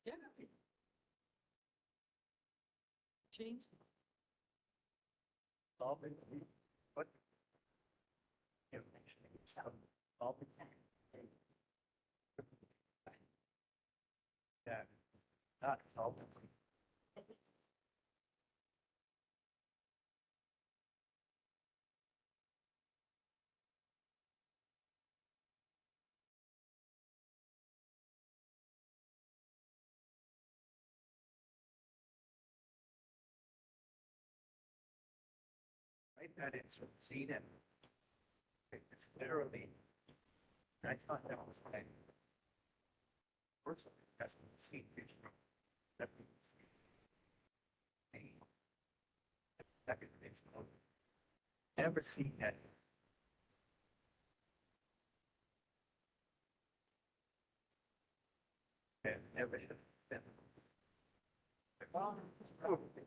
Yeah. Change. What information is all the yeah, not solvent. Right, that is from seen it. It's literally, I thought that was like, personally, that's what the scene is from. That we see. That could be never seen that. And never have been. It's probably.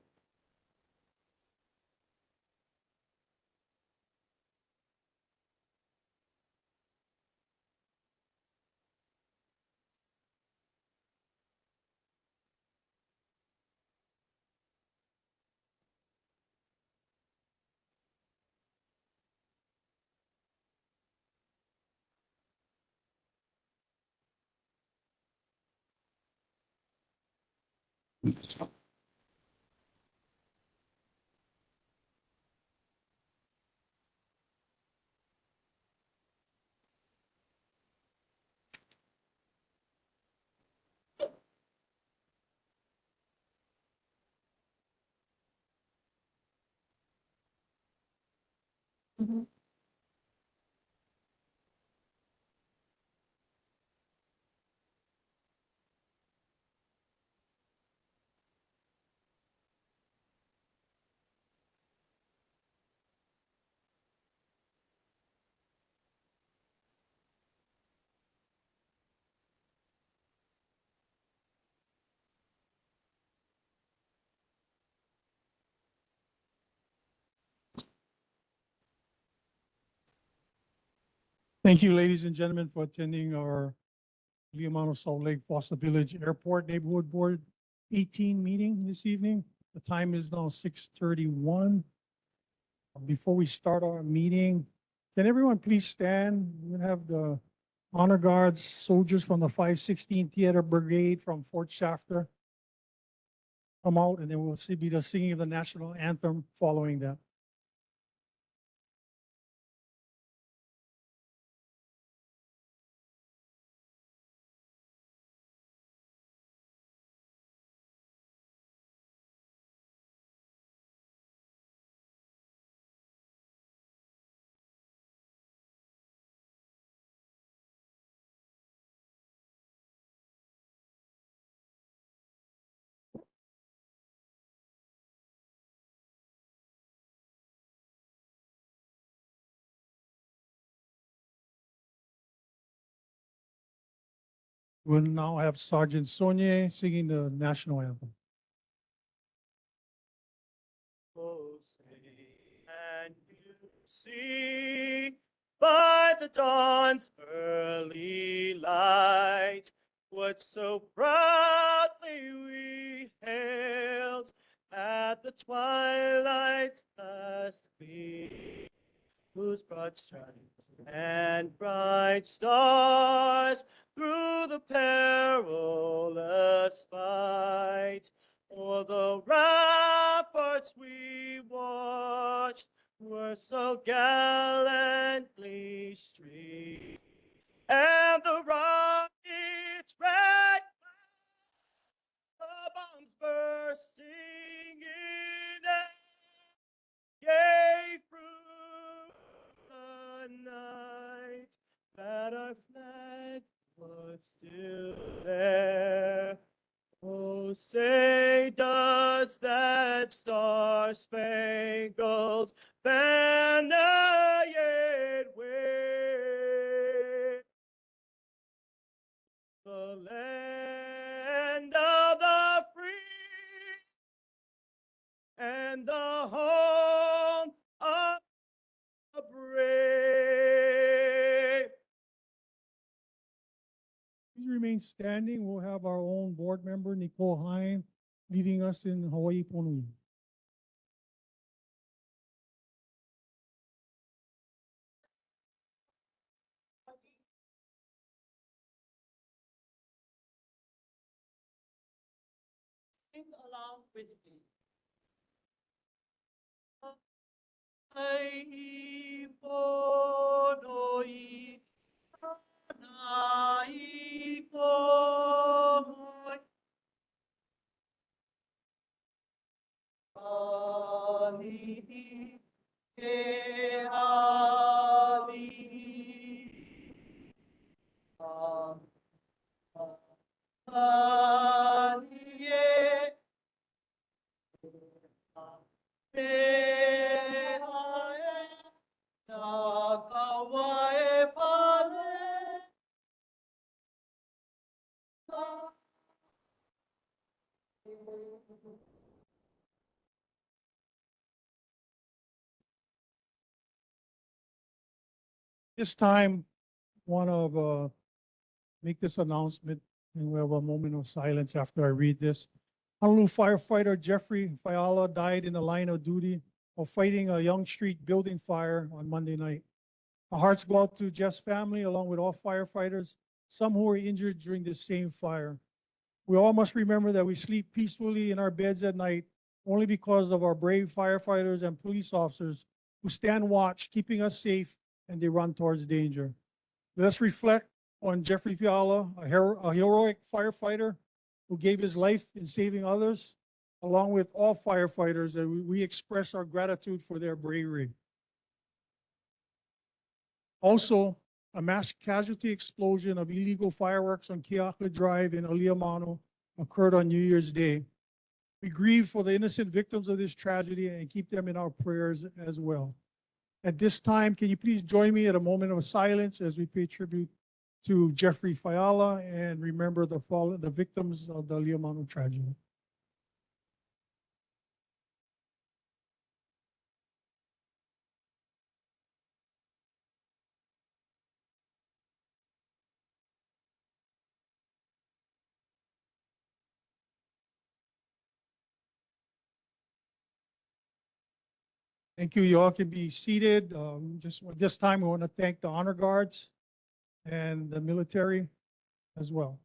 Mhm. Thank you, ladies and gentlemen, for attending our AliamanuSalt LakeFoster Village Airport Neighborhood Board 18 meeting this evening. The time is now 6:31. Before we start our meeting, can everyone please stand? We have the honor guards, soldiers from the 516 Theater Brigade from Fort Shafter come out, and then we'll be the singing of the national anthem following that. We'll now have Sergeant Sonye singing the national anthem. Oh, say, and you see by the dawn's early light what so proudly we hailed at the twilight's last gleam, whose broad stripes and bright stars through the perilous fight o'er the ramparts we watched were so gallantly streaked, and the rocket's red the bombs bursting in gave through the night that our flag was still there. Oh, say does that star-spangled banner yet wave? The land of the free and remain standing, we'll have our own board member, Nicole Hine, leading us in Hawaii Ponui. Sing along with me. Ai ponoi, nai ponoi. Ali, ke ali. Ali, This time, want to make this announcement, and we have a moment of silence after I read this. Honolulu firefighter Jeffrey Fiala died in the line of duty while fighting a Young Street building fire on Monday night. Our hearts go out to Jeff's family, along with all firefighters, some who were injured during this same fire. We all must remember that we sleep peacefully in our beds at night only because of our brave firefighters and police officers who stand watch, keeping us safe, and they run towards danger. Let us reflect on Jeffrey Fiala, a heroic firefighter who gave his life in saving others, along with all firefighters, and we express our gratitude for their bravery. Also, a mass casualty explosion of illegal fireworks on Keaka Drive in AliamanuSalt occurred on New Year's Day. We grieve for the innocent victims of this tragedy and keep them in our prayers as well. At this time, can you please join me at a moment of silence as we pay tribute to Jeffrey Fiala and remember the victims of the AliamanuSalt tragedy. Thank you. You all can be seated. Just at this time, we want to thank the honor guards and the military as well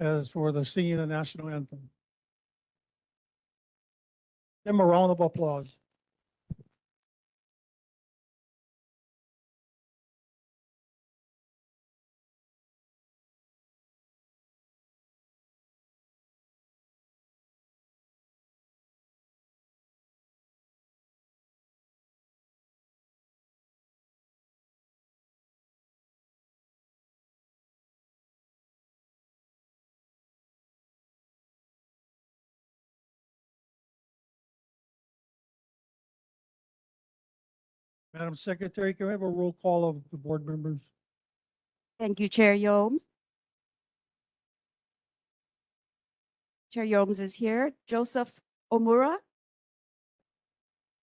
as for the singing the national anthem. Give them a round of applause. Madam Secretary, can we have a roll call of the board members? Thank you, Chair Yomes. Chair Yomes is here. Joseph Omura,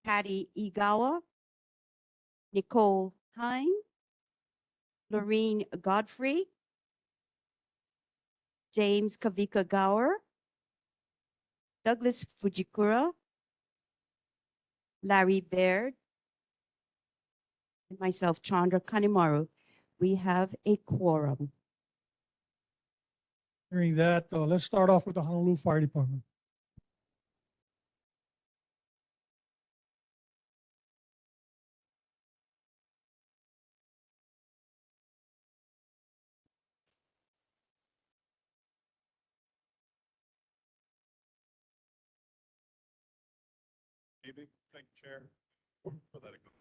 Patty Igawa, Nicole Hine, Lorene Godfrey, James Kavika Gower, Douglas Fujikura, Larry Baird, and myself, Chandra Kanimaru. We have a quorum. Hearing that, let's start off with the Honolulu Fire Department. Evening. Thank you, Chair, for letting go.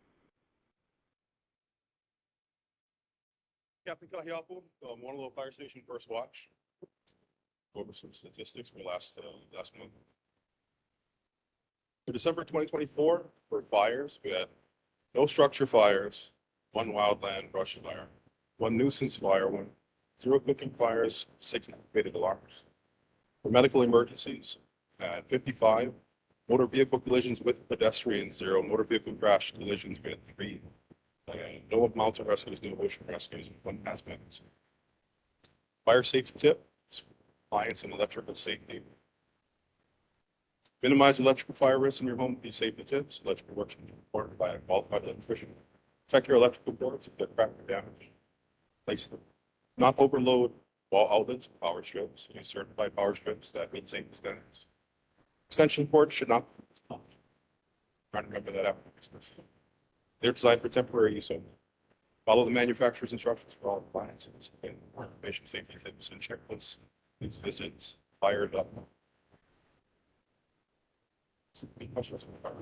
Captain Kahiapo, Honolulu Fire Station First Watch. Go over some statistics for last month. For December 2024, for fires, we had no structure fires, one wildland brush fire, one nuisance fire, zero cooking fires, 6 activated alarms. For medical emergencies, we had 55 motor vehicle collisions with pedestrians, 0 motor vehicle crash collisions, we had 3. No mountain rescues, no ocean rescues, 1 hazmat incident. Fire safety tip: appliance and electrical safety. Minimize electrical fire risks in your home with these safety tips. Electrical work should be performed by a qualified electrician. Check your electrical cords if they're cracked or damaged. Place them. Not overload wall outlets or power strips. Use certified power strips that meet safety standards. Extension cords should not. Trying to remember that after Christmas. They're designed for temporary use only. Follow the manufacturer's instructions for all appliances and more information, safety tips, and checklists. Please visit fire.com. Any questions from the fire?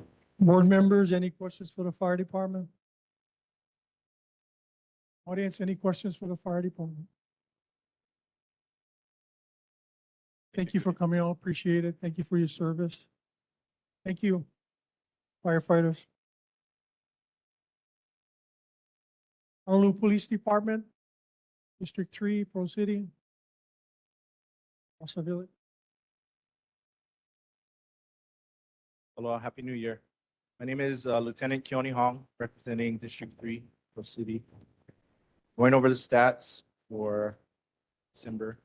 Board members, any questions for the fire department? Audience, any questions for the fire department? Thank you for coming out. Appreciate it. Thank you for your service. Thank you, firefighters. Honolulu Police Department, District 3, Pro City. Wasa Village. Hello, Happy New Year. My name is Lieutenant Keone Hong, representing District 3, Pro City. Going over the stats for December.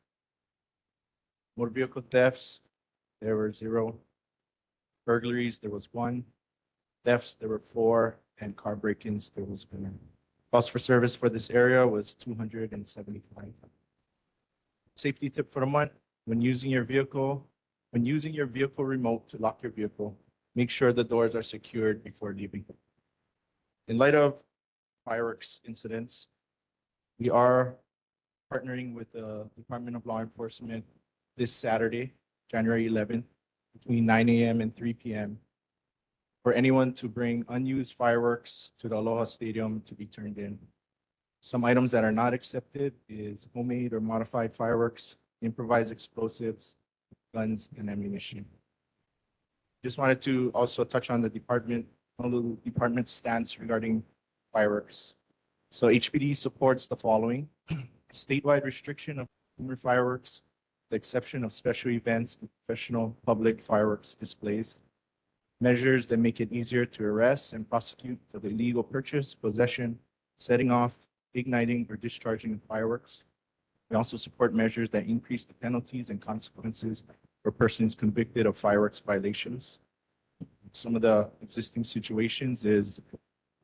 Motor vehicle thefts, there were 0. Burglaries, there was 1. Thefts, there were 4. And car break-ins, there was 1. Cost for service for this area was $275. Safety tip for the month: when using your vehicle remote to lock your vehicle, make sure the doors are secured before leaving. In light of fireworks incidents, we are partnering with the Department of Law Enforcement this Saturday, January 11th, between 9 a.m. and 3 p.m. for anyone to bring unused fireworks to the Aloha Stadium to be turned in. Some items that are not accepted is homemade or modified fireworks, improvised explosives, guns, and ammunition. Just wanted to also touch on the Honolulu department's stance regarding fireworks. So HPD supports the following: statewide restriction of consumer fireworks, the exception of special events and professional public fireworks displays, measures that make it easier to arrest and prosecute for the illegal purchase, possession, setting off, igniting, or discharging of fireworks. We also support measures that increase the penalties and consequences for persons convicted of fireworks violations. Some of the existing situations is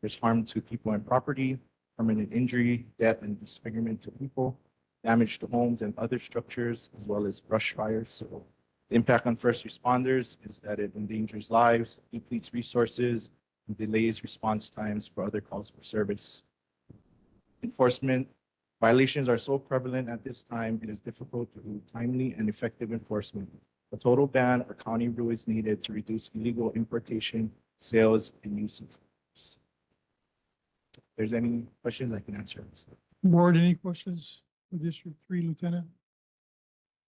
there's harm to people and property, permanent injury, death, and disfigurement to people, damage to homes and other structures, as well as brush fires. So the impact on first responders is that it endangers lives, depletes resources, and delays response times for other calls for service. Enforcement violations are so prevalent at this time, it is difficult to do timely and effective enforcement. A total ban or county rule is needed to reduce illegal importation, sales, and use of fireworks. If there's any questions, I can answer. Board, any questions for District 3, Lieutenant?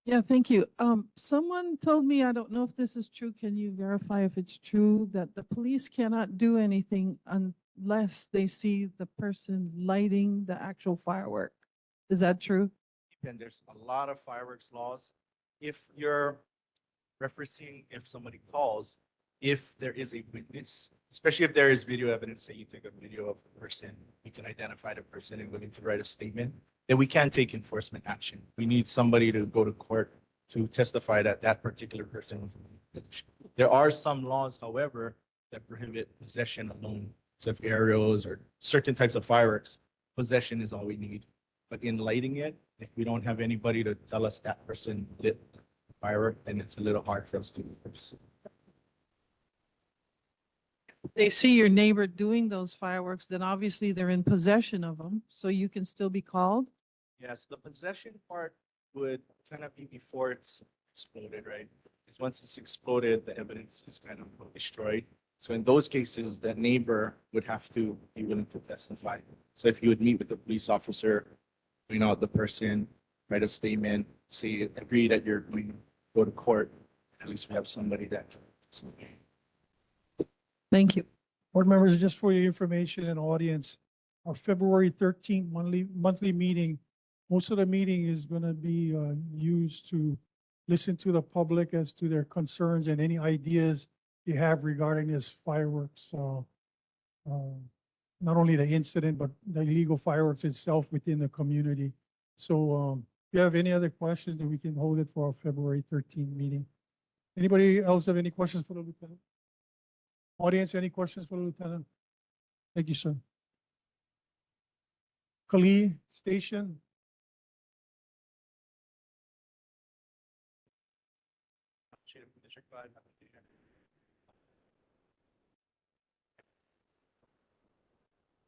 Yeah, thank you. Someone told me, I don't know if this is true, can you verify if it's true, that the police cannot do anything unless they see the person lighting the actual firework? Is that true? And there's a lot of fireworks laws. If you're referencing, if somebody calls, if there is a witness, especially if there is video evidence, that you take a video of the person, you can identify the person and willing to write a statement, then we can take enforcement action. We need somebody to go to court to testify that that particular person was. There are some laws, however, that prohibit possession alone. So if aerials or certain types of fireworks, possession is all we need. But in lighting it, if we don't have anybody to tell us that person lit the firework, then it's a little hard for us to enforce. They see your neighbor doing those fireworks, then obviously they're in possession of them, so you can still be called? Yes, the possession part would kind of be before it's exploded, right? Because once it's exploded, the evidence is kind of destroyed. So in those cases, the neighbor would have to be willing to testify. So if you would meet with the police officer, bring out the person, write a statement, say, agree that you're going to go to court, at least we have somebody that can. Thank you. Board members, just for your information and audience, our February 13th monthly meeting, most of the meeting is going to be used to listen to the public as to their concerns and any ideas you have regarding this fireworks. Not only the incident, but the illegal fireworks itself within the community. So you have any other questions, then we can hold it for our February 13th meeting. Anybody else have any questions for the lieutenant? Audience, any questions for the lieutenant? Thank you, sir. Kali Station. District 5.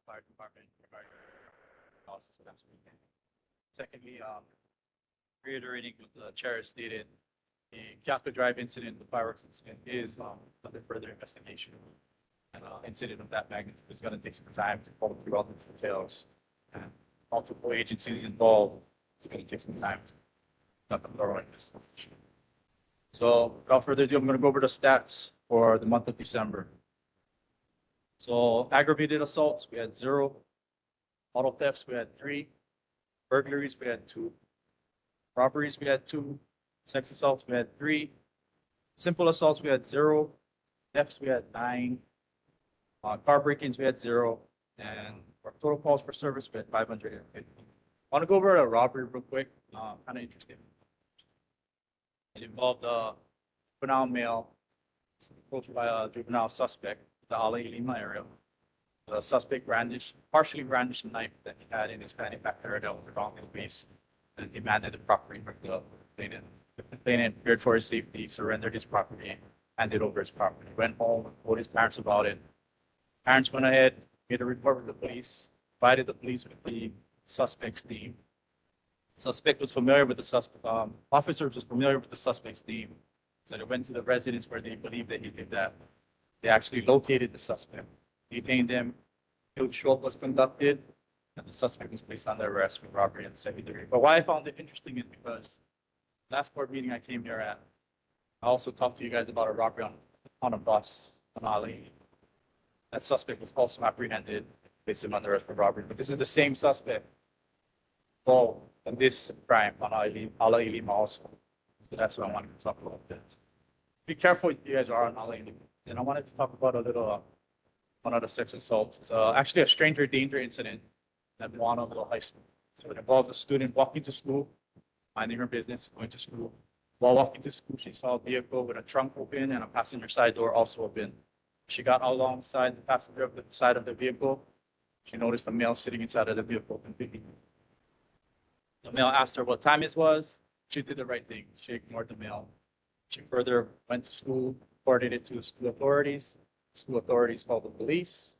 Fire department. Analysis last weekend. Secondly, reiterating what the chair stated, the Capitol Drive incident, the fireworks incident is under further investigation. And incident of that magnitude is going to take some time to follow through all the details. And multiple agencies involved, it's going to take some time to conduct a thorough investigation. So without further ado, I'm going to go over the stats for the month of December. So aggravated assaults, we had 0. Auto thefts, we had 3. Burglaries, we had 2. Robberies, we had 2. Sex assaults, we had 3. Simple assaults, we had 0. Thefts, we had 9. Car break-ins, we had 0. And our total calls for service, we had 550. I want to go over a robbery real quick. Kind of interesting. It involved a juvenile male approached by a juvenile suspect in the Lima area. The suspect partially brandished a knife that he had in his panty pack area that was around his waist and demanded the property from the complainant. The complainant feared for his safety, surrendered his property, handed over his property, went home, told his parents about it. Parents went ahead, made a report with the police, provided the police with the suspect's name. Suspect was familiar with the suspect. Officers was familiar with the suspect's name, so they went to the residence where they believed that he lived at. They actually located the suspect, detained him. Field show was conducted, and the suspect was placed under arrest for robbery and secondary. But why I found it interesting is because last board meeting I came here at, I also talked to you guys about a robbery on a bus on Ali. That suspect was also apprehended, placed him under arrest for robbery. But this is the same suspect. Well, and this crime on Lima also. So that's what I wanted to talk about. This. Be careful if you guys are on Lima. And I wanted to talk about a little one of the sex assaults. It's actually a stranger danger incident at Moana High School. So it involves a student walking to school, minding her business, going to school. While walking to school, she saw a vehicle with a trunk open and a passenger side door also open. She got alongside the passenger of the side of the vehicle. She noticed a male sitting inside of the vehicle completely. The male asked her what time it was. She did the right thing. She ignored the male. She further went to school, reported it to the school authorities. School authorities called the police.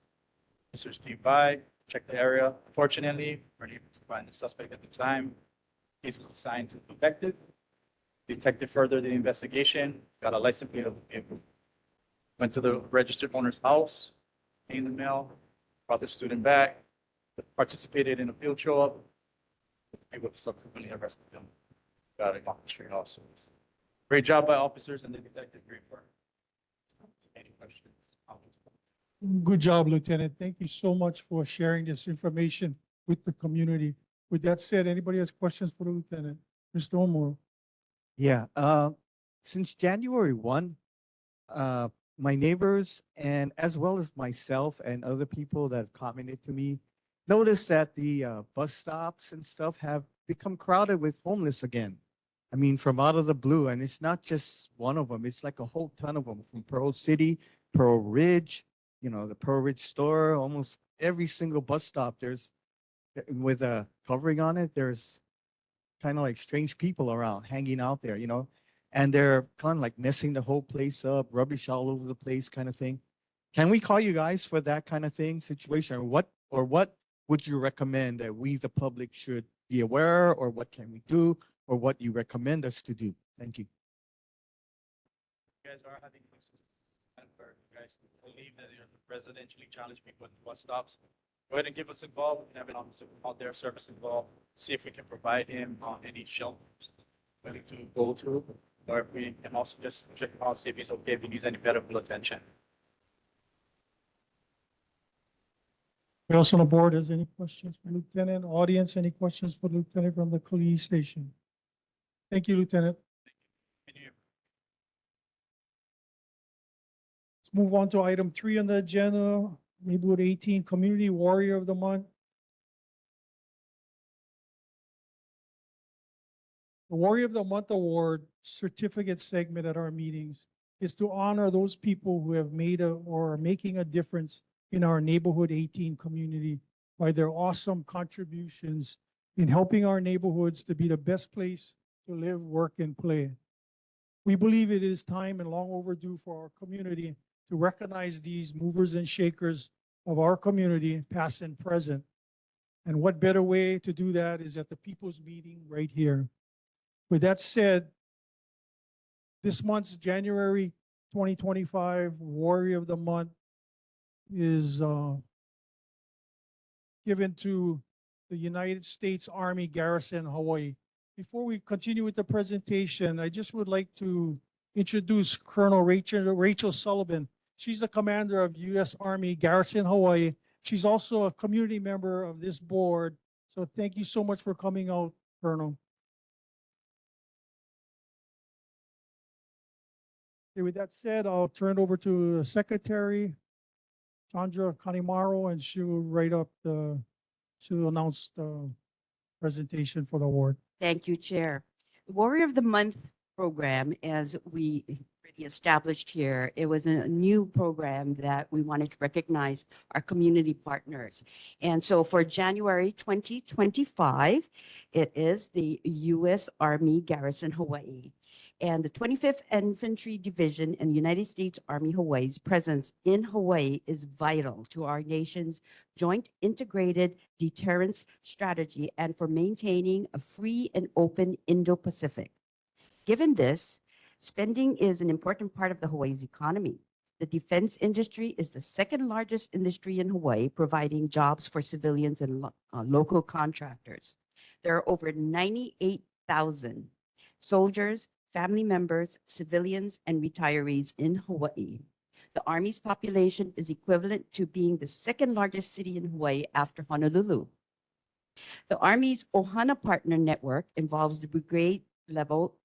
Officers came by, checked the area. Unfortunately, we weren't able to find the suspect at the time. The case was assigned to the detective. Detective furthered the investigation, got a license plate of the vehicle. Went to the registered owner's house, paid the male, brought the student back, participated in a field show-up. People subsequently arrested him. Got it off the street also. Great job by officers and the detective. Great work. Any questions? Good job, Lieutenant. Thank you so much for sharing this information with the community. With that said, anybody has questions for the lieutenant? Mr. Omoro. Yeah, since January 1, my neighbors and as well as myself and other people that have commented to me noticed that the bus stops and stuff have become crowded with homeless again. I mean, from out of the blue, and it's not just one of them. It's like a whole ton of them from Pearl City, Pearl Ridge, the Pearl Ridge store, almost every single bus stop, there's with a covering on it, there's kind of like strange people around hanging out there, and they're kind of like messing the whole place up, rubbish all over the place kind of thing. Can we call you guys for that kind of thing, situation? Or what would you recommend that we, the public, should be aware, or what can we do, or what you recommend us to do? Thank you. You guys are having issues. You guys believe that there's residentially challenged people at the bus stops. Go ahead and give us a call. We can have an officer out there, service involved, see if we can provide him on any shelters willing to go to, or if we can also just check out, see if he's okay, if he needs any medical attention. Who else on the board has any questions for Lieutenant? Audience, any questions for Lieutenant from the police station? Thank you, Lieutenant. Can you- Let's move on to item 3 on the agenda, Neighborhood 18, Community Warrior of the Month. The Warrior of the Month Award certificate segment at our meetings is to honor those people who have made or are making a difference in our neighborhood 18 community by their awesome contributions in helping our neighborhoods to be the best place to live, work, and play. We believe it is time and long overdue for our community to recognize these movers and shakers of our community, past and present. And what better way to do that is at the People's Meeting right here. With that said, this month's January 2025 Warrior of the Month is given to the United States Army Garrison, Hawaii. Before we continue with the presentation, I just would like to introduce Colonel Rachel Sullivan. She's the commander of U.S. Army Garrison, Hawaii. She's also a community member of this board. So thank you so much for coming out, Colonel. Okay, with that said, I'll turn it over to the Secretary, Chandra Kanimaro, and she'll announce the presentation for the award. Thank you, Chair. The Warrior of the Month program, as we already established here, it was a new program that we wanted to recognize our community partners. And so for January 2025, it is the U.S. Army Garrison, Hawaii. And the 25th Infantry Division and United States Army Hawaii's presence in Hawaii is vital to our nation's joint integrated deterrence strategy and for maintaining a free and open Indo-Pacific. Given this, spending is an important part of the Hawaii's economy. The defense industry is the second largest industry in Hawaii, providing jobs for civilians and local contractors. There are over 98,000 soldiers, family members, civilians, and retirees in Hawaii. The Army's population is equivalent to being the second largest city in Hawaii after Honolulu. The Army's Ohana Partner Network involves the brigade level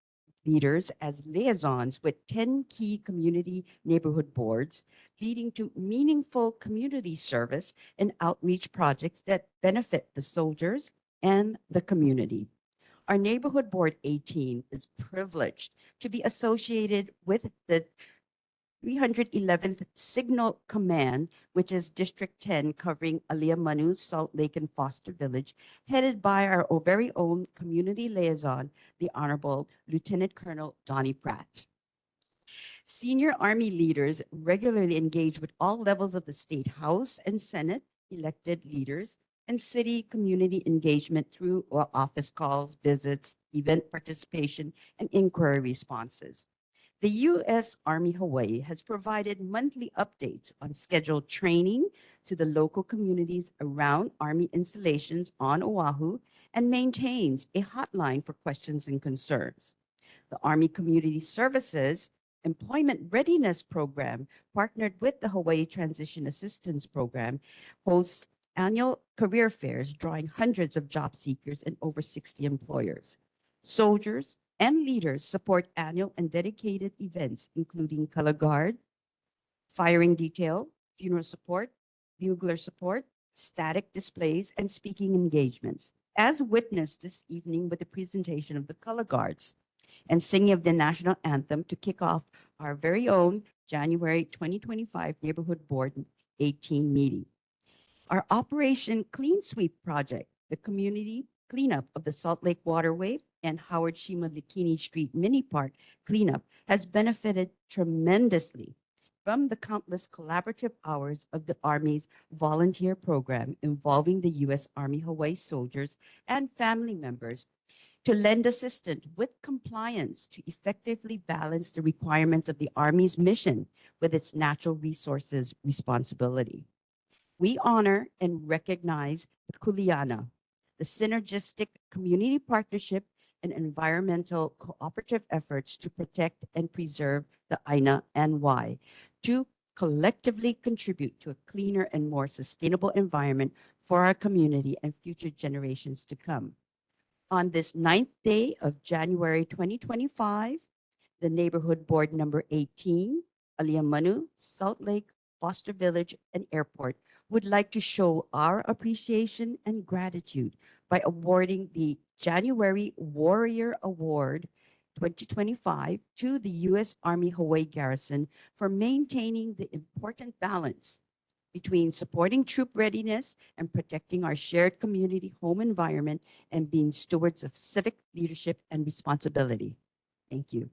leaders as liaisons with 10 key community neighborhood boards, leading to meaningful community service and outreach projects that benefit the soldiers and the community. Our Neighborhood Board 18 is privileged to be associated with the 311th Signal Command, which is District 10, covering AliamanuSalt, Lake, and Foster Village, headed by our very own community liaison, the Honorable Lieutenant Colonel Donnie Pratt. Senior Army leaders regularly engage with all levels of the State House and Senate, elected leaders, and city community engagement through office calls, visits, event participation, and inquiry responses. The U.S. Army Hawaii has provided monthly updates on scheduled training to the local communities around Army installations on Oahu and maintains a hotline for questions and concerns. The Army Community Services Employment Readiness Program, partnered with the Hawaii Transition Assistance Program, hosts annual career fairs drawing hundreds of job seekers and over 60 employers. Soldiers and leaders support annual and dedicated events, including color guard, firing detail, funeral support, bugler support, static displays, and speaking engagements, as witnessed this evening with the presentation of the color guards and singing of the national anthem to kick off our very own January 2025 Neighborhood Board 18 meeting. Our Operation Clean Sweep project, the community cleanup of the Salt Lake Waterway and Howard Shima Likini Street Mini Park cleanup, has benefited tremendously from the countless collaborative hours of the Army's volunteer program involving the U.S. Army Hawaii soldiers and family members to lend assistance with compliance to effectively balance the requirements of the Army's mission with its natural resources responsibility. We honor and recognize the Kuleana, the synergistic community partnership and environmental cooperative efforts to protect and preserve the Aina and Y, to collectively contribute to a cleaner and more sustainable environment for our community and future generations to come. On this 9th day of January 2025, the Neighborhood Board number 18, Aliamanu, Salt Lake, Foster Village, and Airport would like to show our appreciation and gratitude by awarding the January Warrior Award 2025 to the U.S. Army Hawaii Garrison for maintaining the important balance between supporting troop readiness and protecting our shared community home environment and being stewards of civic leadership and responsibility. Thank you.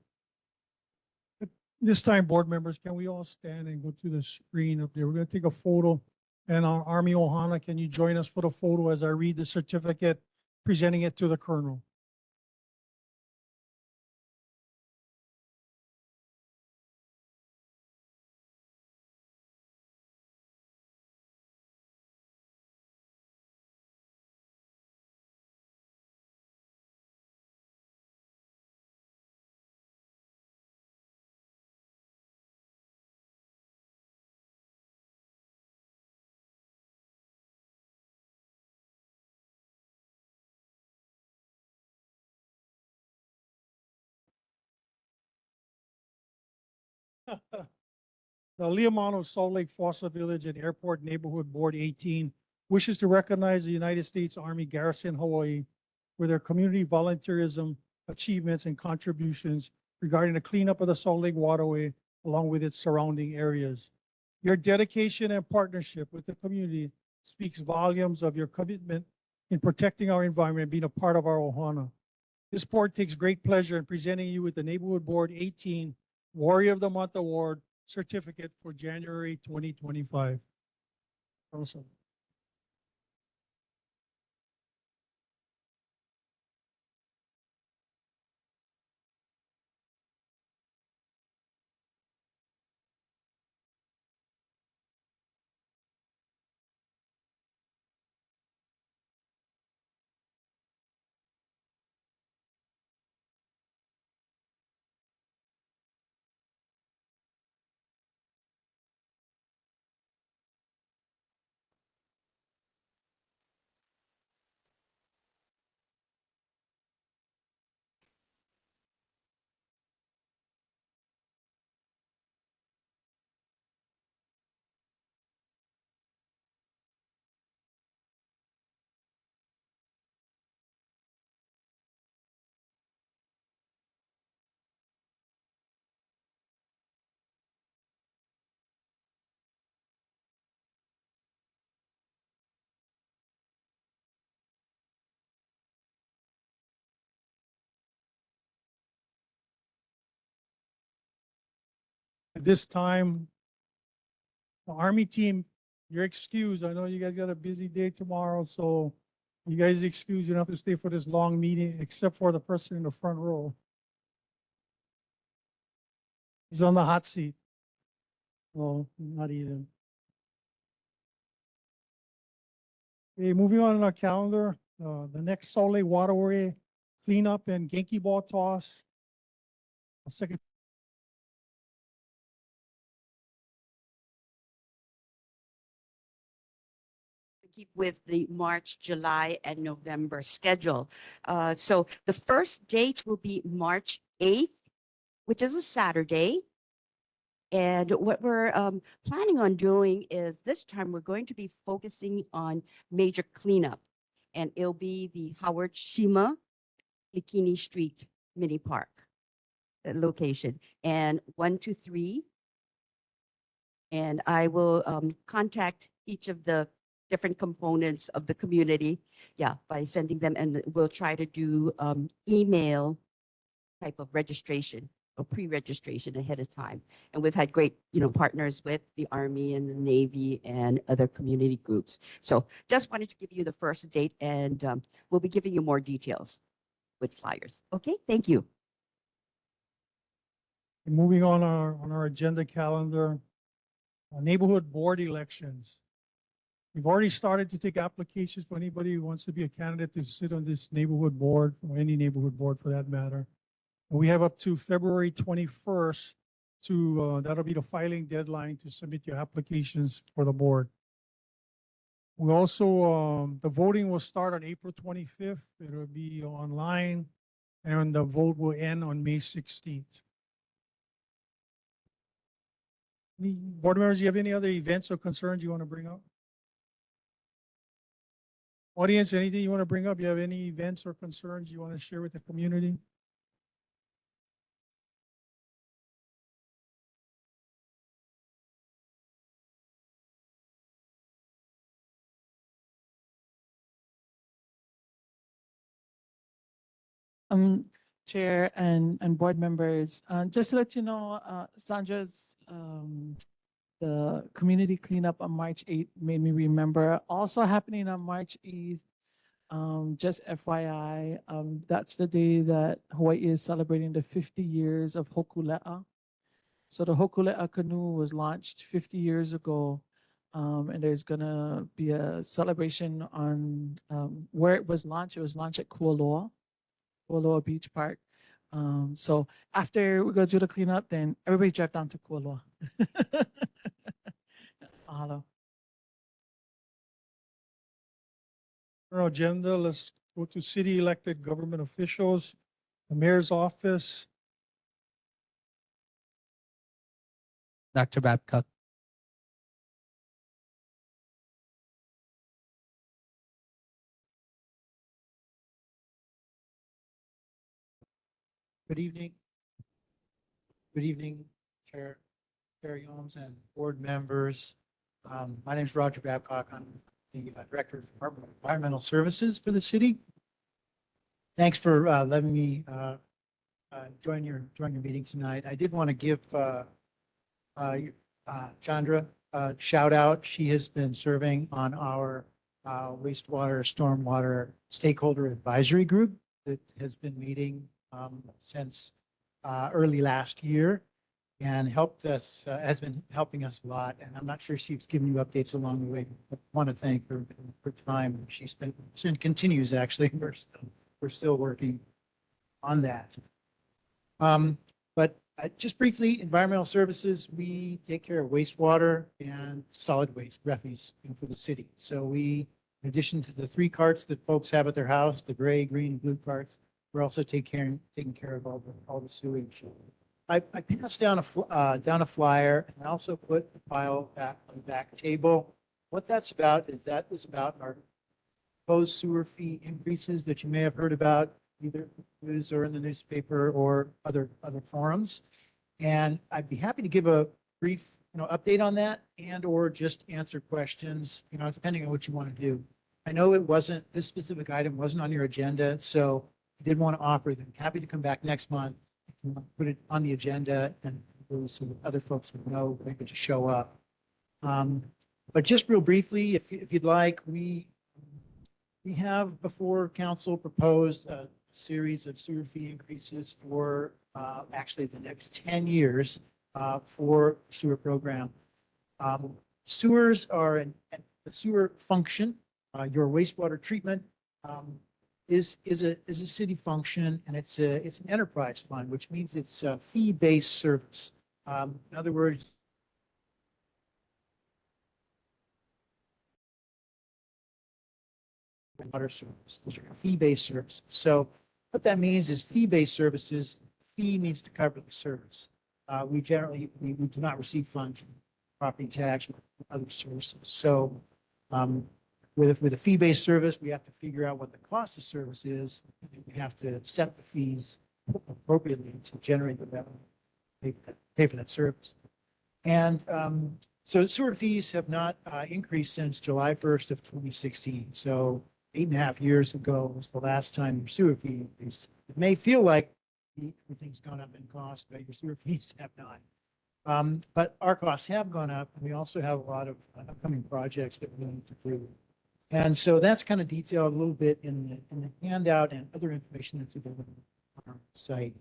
This time, board members, can we all stand and go to the screen up there? We're going to take a photo. And our Army Ohana, can you join us for the photo as I read the certificate, presenting it to the colonel? The AliamanuSalt LakeFoster Village and Airport Neighborhood Board 18 wishes to recognize the United States Army Garrison Hawaii for their community volunteerism achievements and contributions regarding the cleanup of the Salt Lake Waterway along with its surrounding areas. Your dedication and partnership with the community speaks volumes of your commitment in protecting our environment and being a part of our Ohana. This board takes great pleasure in presenting you with the Neighborhood Board 18 Warrior of the Month Award certificate for January 2025. Awesome. At this time, the Army team, you're excused. I know you guys got a busy day tomorrow, so you guys excused. You don't have to stay for this long meeting, except for the person in the front row. He's on the hot seat. Oh, not even. Okay, moving on in our calendar, the next Salt Lake Waterway cleanup and Genki ball toss. A second. Keep with the March, July, and November schedule. So the first date will be March 8th, which is a Saturday. And what we're planning on doing is this time we're going to be focusing on major cleanup. And it'll be the Howard Shima Bikini Street Mini Park location. And 1, 2, 3. And I will contact each of the different components of the community, by sending them, and we'll try to do email type of registration or pre-registration ahead of time. And we've had great, partners with the Army and the Navy and other community groups. So just wanted to give you the first date, and we'll be giving you more details with flyers. Okay, thank you. Moving on our agenda calendar, neighborhood board elections. We've already started to take applications for anybody who wants to be a candidate to sit on this neighborhood board, or any neighborhood board for that matter. And we have up to February 21st to, that'll be the filing deadline to submit your applications for the board. We also, the voting will start on April 25th. It'll be online, and the vote will end on May 16th. Any board members, do you have any other events or concerns you want to bring up? Audience, anything you want to bring up? You have any events or concerns you want to share with the community? Chair and board members, just to let you know, Sandra's, the community cleanup on March 8th made me remember. Also happening on March 8th, just FYI, that's the day that Hawaii is celebrating the 50 years of Hokule'a. So the Hokule'a canoe was launched 50 years ago. And there's gonna be a celebration on where it was launched. It was launched at Kualoa Beach Park. So after we go do the cleanup, then everybody drive down to Kualoa. Mahalo. Our agenda, let's go to city elected government officials, the mayor's office. Dr. Babcock. Good evening. Good evening, Chair Yoms and board members. My name is Roger Babcock. I'm the Director of the Department of Environmental Services for the city. Thanks for letting me join your meeting tonight. I did want to give Chandra a shout out. She has been serving on our wastewater, stormwater stakeholder advisory group that has been meeting since early last year and has been helping us a lot. And I'm not sure she's given you updates along the way. I want to thank her for time she spent and continues actually. We're still working on that. But just briefly, environmental services, we take care of wastewater and solid waste, refuse for the city. So we, in addition to the 3 carts that folks have at their house, the gray, green, and blue carts, we're also taking care of all the sewage. I passed down a flyer and I also put the file back on the back table. What that's about is that was about our proposed sewer fee increases that you may have heard about either news or in the newspaper or other forums. And I'd be happy to give a brief update on that and or just answer questions, depending on what you want to do. I know this specific item wasn't on your agenda, so I did want to offer them. Happy to come back next month, put it on the agenda and so that other folks would know maybe to show up. But just real briefly, if you'd like, we have before council proposed a series of sewer fee increases for actually the next 10 years for sewer program. Sewers are the sewer function, your wastewater treatment is a city function, and it's an enterprise fund, which means it's a fee-based service. In other words, water service, fee-based service. So what that means is fee-based services, fee needs to cover the service. We generally do not receive funds from property tax or other sources. So with a fee-based service, we have to figure out what the cost of service is. We have to set the fees appropriately to generate the revenue, pay for that service. And so sewer fees have not increased since July 1st of 2016. So 8.5 years ago was the last time your sewer fee increased. It may feel like everything's gone up in cost, but your sewer fees have not. But our costs have gone up, and we also have a lot of upcoming projects that we need to do. And so that's kind of detailed a little bit in the handout and other information that's available on our site.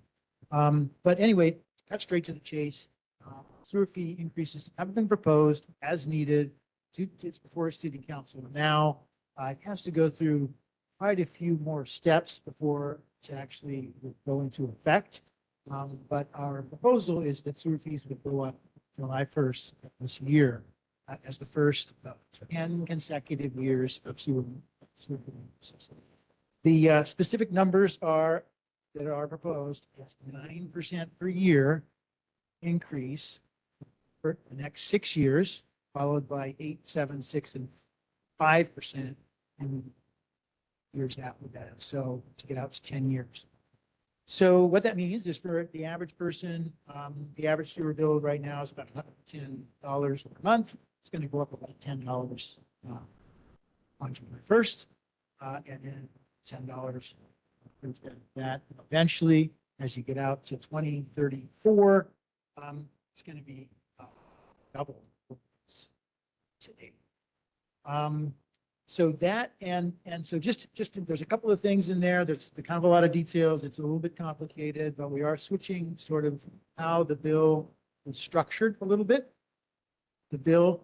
But anyway, cut straight to the chase. Sewer fee increases have been proposed as needed. It's before city council now. It has to go through quite a few more steps before it's actually go into effect. But our proposal is that sewer fees would go up July 1st of this year as the first of 10 consecutive years of sewer fees. The specific numbers that are proposed is 9% per year increase for the next 6 years, followed by 8, 7, 6, and 5% in years after that. So to get out to 10 years. So what that means is for the average person, the average sewer bill right now is about $110 per month. It's going to go up about $10 on January 1st, and then $10 that eventually, as you get out to 2034, it's going to be double today. So that and so just there's a couple of things in there. There's kind of a lot of details. It's a little bit complicated, but we are switching sort of how the bill is structured a little bit. The bill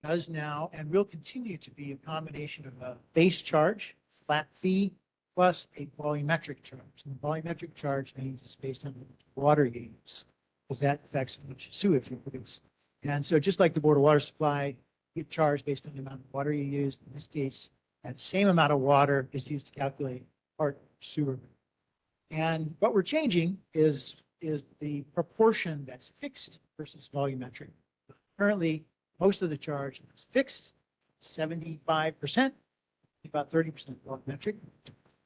does now and will continue to be a combination of a base charge, flat fee, plus a volumetric charge. And the volumetric charge means it's based on water you use, because that affects how much sewage you produce. And so just like the Board of Water Supply, you get charged based on the amount of water you use. In this case, that same amount of water is used to calculate part sewer. And what we're changing is the proportion that's fixed versus volumetric. Currently, most of the charge is fixed, 75%, about 30% volumetric.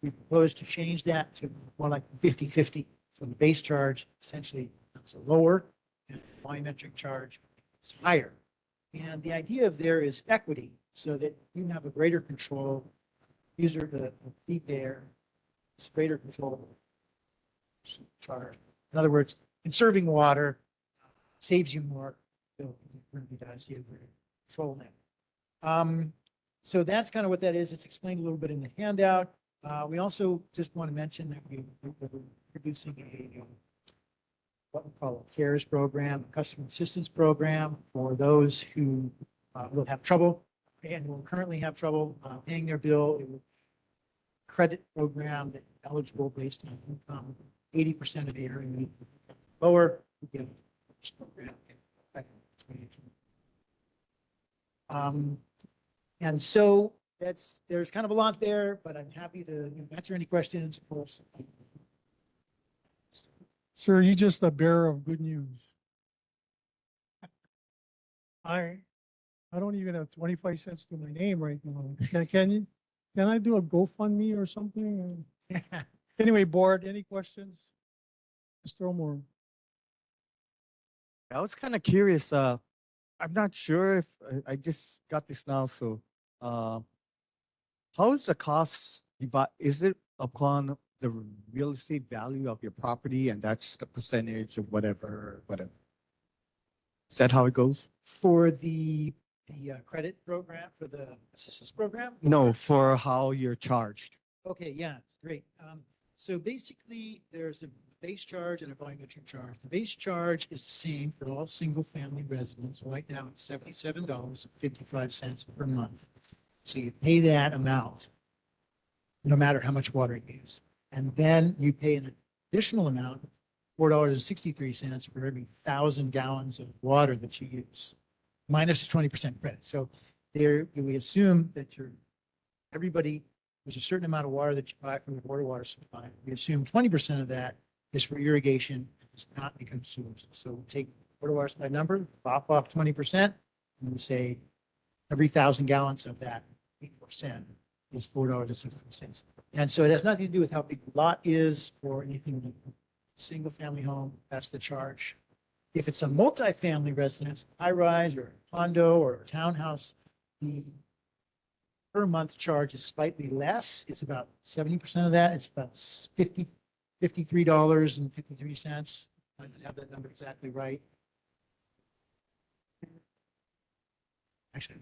We propose to change that to more like 50-50. So the base charge essentially is lower and the volumetric charge is higher. And the idea of there is equity so that you have a greater control, user the fee payer, it's greater control charge. In other words, conserving water saves you more than it currently does. You have greater control now. So that's kind of what that is. It's explained a little bit in the handout. We also just want to mention that we're producing a what we call a CARES program, a customer assistance program for those who will have trouble and will currently have trouble paying their bill. It will credit program that is eligible based on income. 80% of the area lower. We get this program. And so there's kind of a lot there, but I'm happy to answer any questions, of course. Sir, you're just a bearer of good news. I don't even have 25 cents to my name right now. Can I do a GoFundMe or something? Anyway, board, any questions? Mr. O'More. I was kind of curious. I'm not sure if I just got this now. So, how is the cost divide? Is it upon the real estate value of your property, and that's the percentage of whatever? Is that how it goes? For the credit program, for the assistance program? No, for how you're charged. Okay, yeah, great. So basically, there's a base charge and a volumetric charge. The base charge is the same for all single-family residents. Right now, it's $77.55 per month. So you pay that amount, no matter how much water you use. And then you pay an additional amount, $4.63 for every 1,000 gallons of water that you use, minus a 20% credit. So there, we assume that everybody, there's a certain amount of water that you buy from the Board of Water Supply. We assume 20% of that is for irrigation, and does not become sewage. So we take Board of Water Supply number, pop off 20%, and we say every 1,000 gallons of that 8% is $4.60. And so it has nothing to do with how big the lot is or anything. Single family home, that's the charge. If it's a multifamily residence, high rise or a condo or a townhouse, the per month charge is slightly less. It's about 70% of that. It's about $53.53. I don't have that number exactly right. Actually,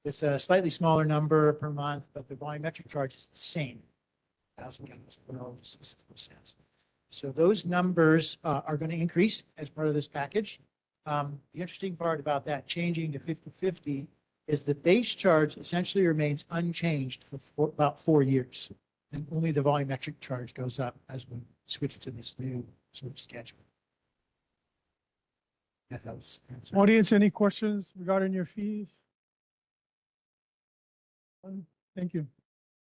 it's a slightly smaller number per month, but the volumetric charge is the same. 1,000 gallons, $4.60. So those numbers are going to increase as part of this package. The interesting part about that changing to 50/50 is the base charge essentially remains unchanged for about 4 years. And only the volumetric charge goes up as we switch to this new sort of schedule. That helps answer. Audience, any questions regarding your fees? Thank you.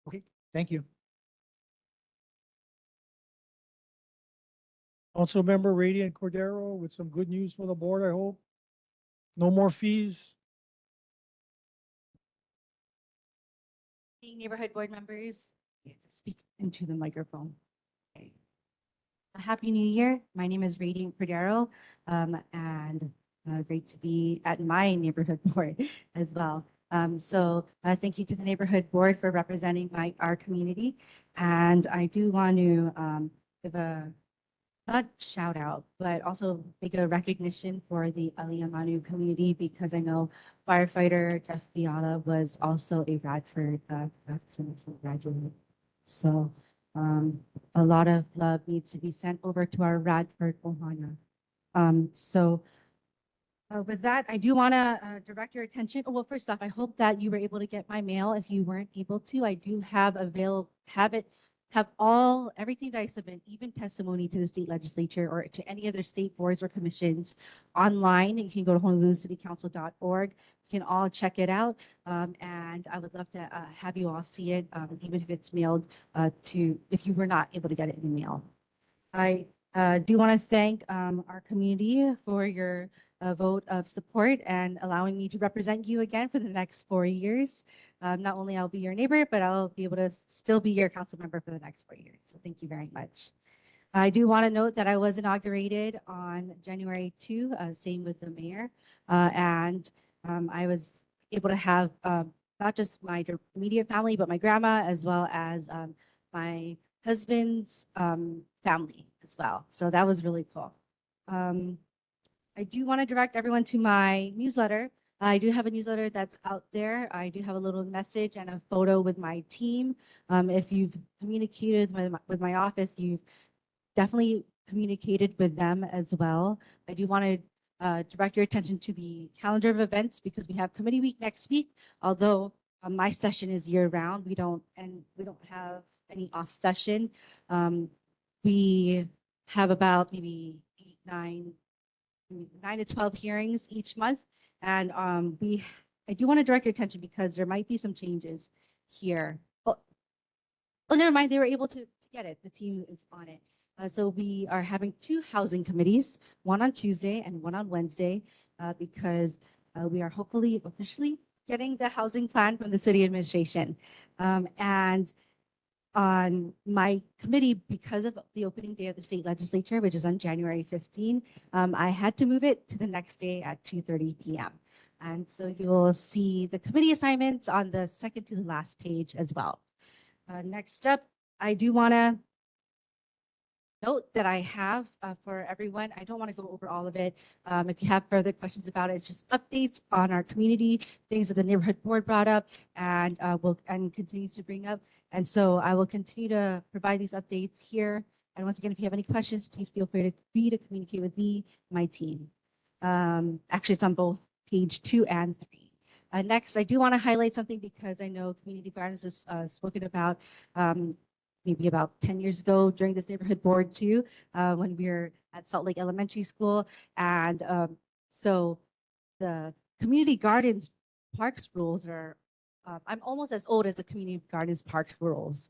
Okay, thank you. Councilmember Radiant Cordero with some good news for the board, I hope. No more fees. Neighborhood board members, Speak into the microphone. Okay. A Happy New Year. My name is Radiant Cordero, and great to be at my neighborhood board as well. Thank you to the neighborhood board for representing our community. And I do want to give a not shout out, but also make a recognition for the Aliamanu community because I know firefighter Jeff Fiala was also a Radford graduate. So a lot of love needs to be sent over to our Radford Ohana. With that, I do want to direct your attention. Oh, well, first off, I hope that you were able to get my mail. If you weren't able to, I do have everything that I submit, even testimony to the state legislature or to any other state boards or commissions online. You can go to honolulucitycouncil.org. You can all check it out. And I would love to have you all see it, even if it's mailed if you were not able to get it in the mail. I do want to thank our community for your vote of support and allowing me to represent you again for the next 4 years. Not only I'll be your neighbor, but I'll be able to still be your council member for the next 4 years. So thank you very much. I do want to note that I was inaugurated on January 2, same with the mayor. I was able to have not just my immediate family, but my grandma, as well as my husband's family as well. So that was really cool. I do want to direct everyone to my newsletter. I do have a newsletter that's out there. I do have a little message and a photo with my team. If you've communicated with my office, you've definitely communicated with them as well. I do want to direct your attention to the calendar of events because we have committee week next week. Although my session is year round, we don't have any off session. We have about maybe 9 to 12 hearings each month. And I do want to direct your attention because there might be some changes here. Oh, never mind. They were able to get it. The team is on it. So we are having 2 housing committees, one on Tuesday and one on Wednesday, because we are hopefully officially getting the housing plan from the city administration. And on my committee, because of the opening day of the state legislature, which is on January 15, I had to move it to the next day at 2:30 p.m. And so you'll see the committee assignments on the second to the last page as well. Next up, I do want to note that I have for everyone. I don't want to go over all of it. If you have further questions about it, it's just updates on our community, things that the neighborhood board brought up and continues to bring up. And so I will continue to provide these updates here. And once again, if you have any questions, please feel free to communicate with me, my team. Actually, it's on both page 2 and 3. Next, I do want to highlight something because I know community gardens was spoken about maybe about 10 years ago during this neighborhood board too, when we were at Salt Lake Elementary School. And so the community gardens parks rules are, I'm almost as old as the community gardens park rules.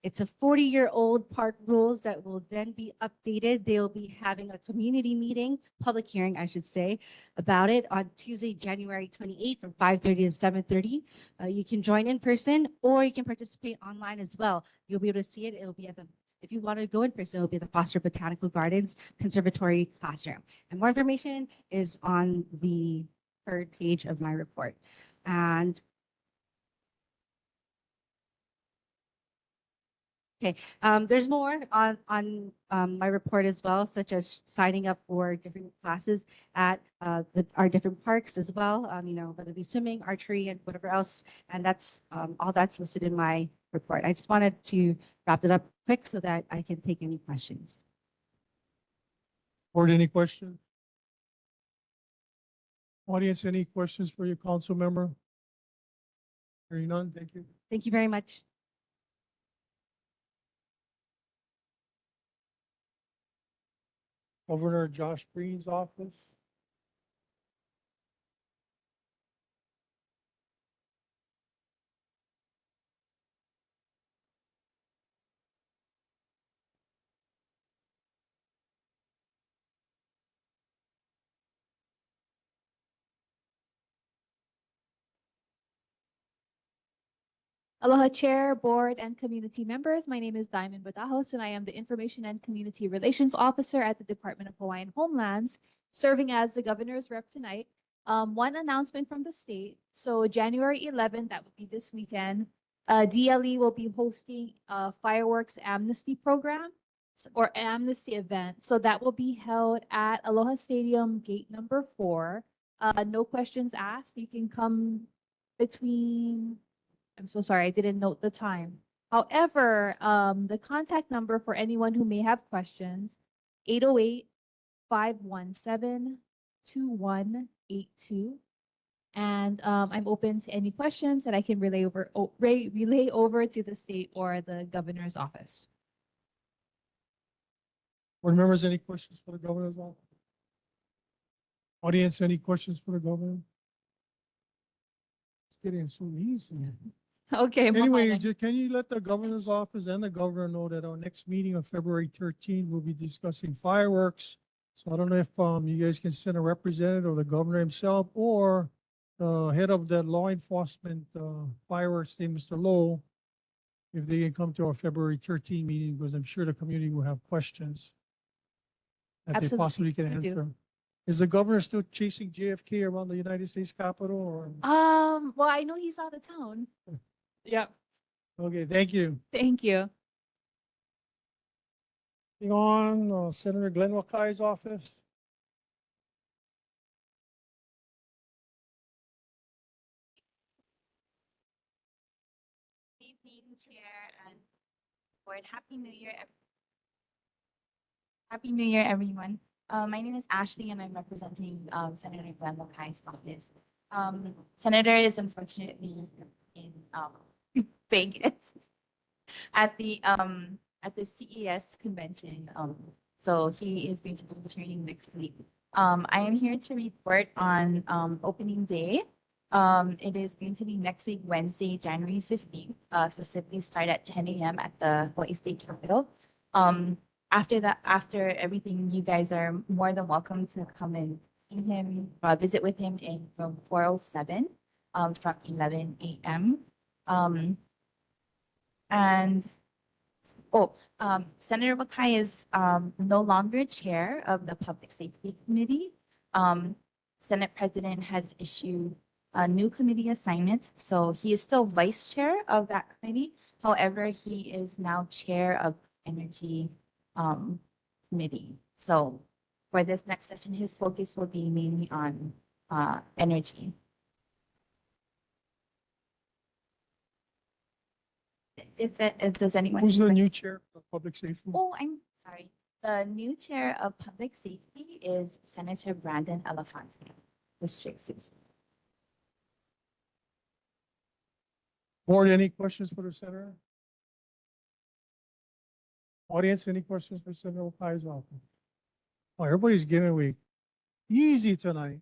It's a 40-year-old park rules that will then be updated. They'll be having a community meeting, public hearing, I should say, about it on Tuesday, January 28th from 5:30 to 7:30. You can join in person or you can participate online as well. You'll be able to see it. It'll be at if you want to go in person, it'll be at the Foster Botanical Gardens Conservatory Classroom. And more information is on the 3rd page of my report. And okay, there's more on my report as well, such as signing up for different classes at our different parks as well. Whether it be swimming, archery, and whatever else. And that's all that's listed in my report. I just wanted to wrap it up quick so that I can take any questions. Board, any questions? Audience, any questions for your council member? Hearing none, thank you. Thank you very much. Governor Josh Green's office. Aloha Chair, Board, and community members. My name is Diamond Batajos, and I am the Information and Community Relations Officer at the Department of Hawaiian Homelands, serving as the governor's rep tonight. One announcement from the state. So January 11th, that would be this weekend, DLE will be hosting a fireworks amnesty program or amnesty event. So that will be held at Aloha Stadium, gate number 4. No questions asked. You can come between, I'm so sorry, I didn't note the time. However, the contact number for anyone who may have questions, 808-517-2182. And I'm open to any questions that I can relay over to the state or the governor's office. Board members, any questions for the governor's office? Audience, any questions for the governor? It's getting so easy. Okay. Anyway, Mahalo. can you let the governor's office and the governor know that our next meeting on February 13th, we'll be discussing fireworks. So I don't know if you guys can send a representative or the governor himself or the head of the law enforcement fireworks team, Mr. Lowe, if they can come to our February 13th meeting, because I'm sure the community will have questions that they Absolutely, possibly can we do. answer. Is the governor still chasing JFK around the United States Capitol or? Well, I know he's out of town. Yep. Okay, thank you. Thank you. Moving on, Senator Glenn Wakai's office. Good evening, Chair and Board. Happy New Year. Happy New Year, everyone. My name is Ashley, and I'm representing Senator Glenn Wakai's office. Senator is unfortunately in Vegas at the CES convention. So he is going to be returning next week. I am here to report on opening day. It is going to be next week, Wednesday, January 15th. Festivities start at 10 a.m. at the Hawaii State Capitol. After that, after everything, you guys are more than welcome to come and see him, visit with him in room 407 from 11 a.m. Senator Wakai is no longer chair of the Public Safety Committee. Senate President has issued new committee assignments, so he is still vice chair of that committee. However, he is now chair of Energy Committee. So for this next session, his focus will be mainly on energy. Does anyone? Who's the new chair of public safety? Oh, I'm sorry. The new chair of public safety is Senator Brandon Elefante, District 60. Board, any questions for the senator? Audience, any questions for Senator Wakai's office? Oh, everybody's giving away easy tonight.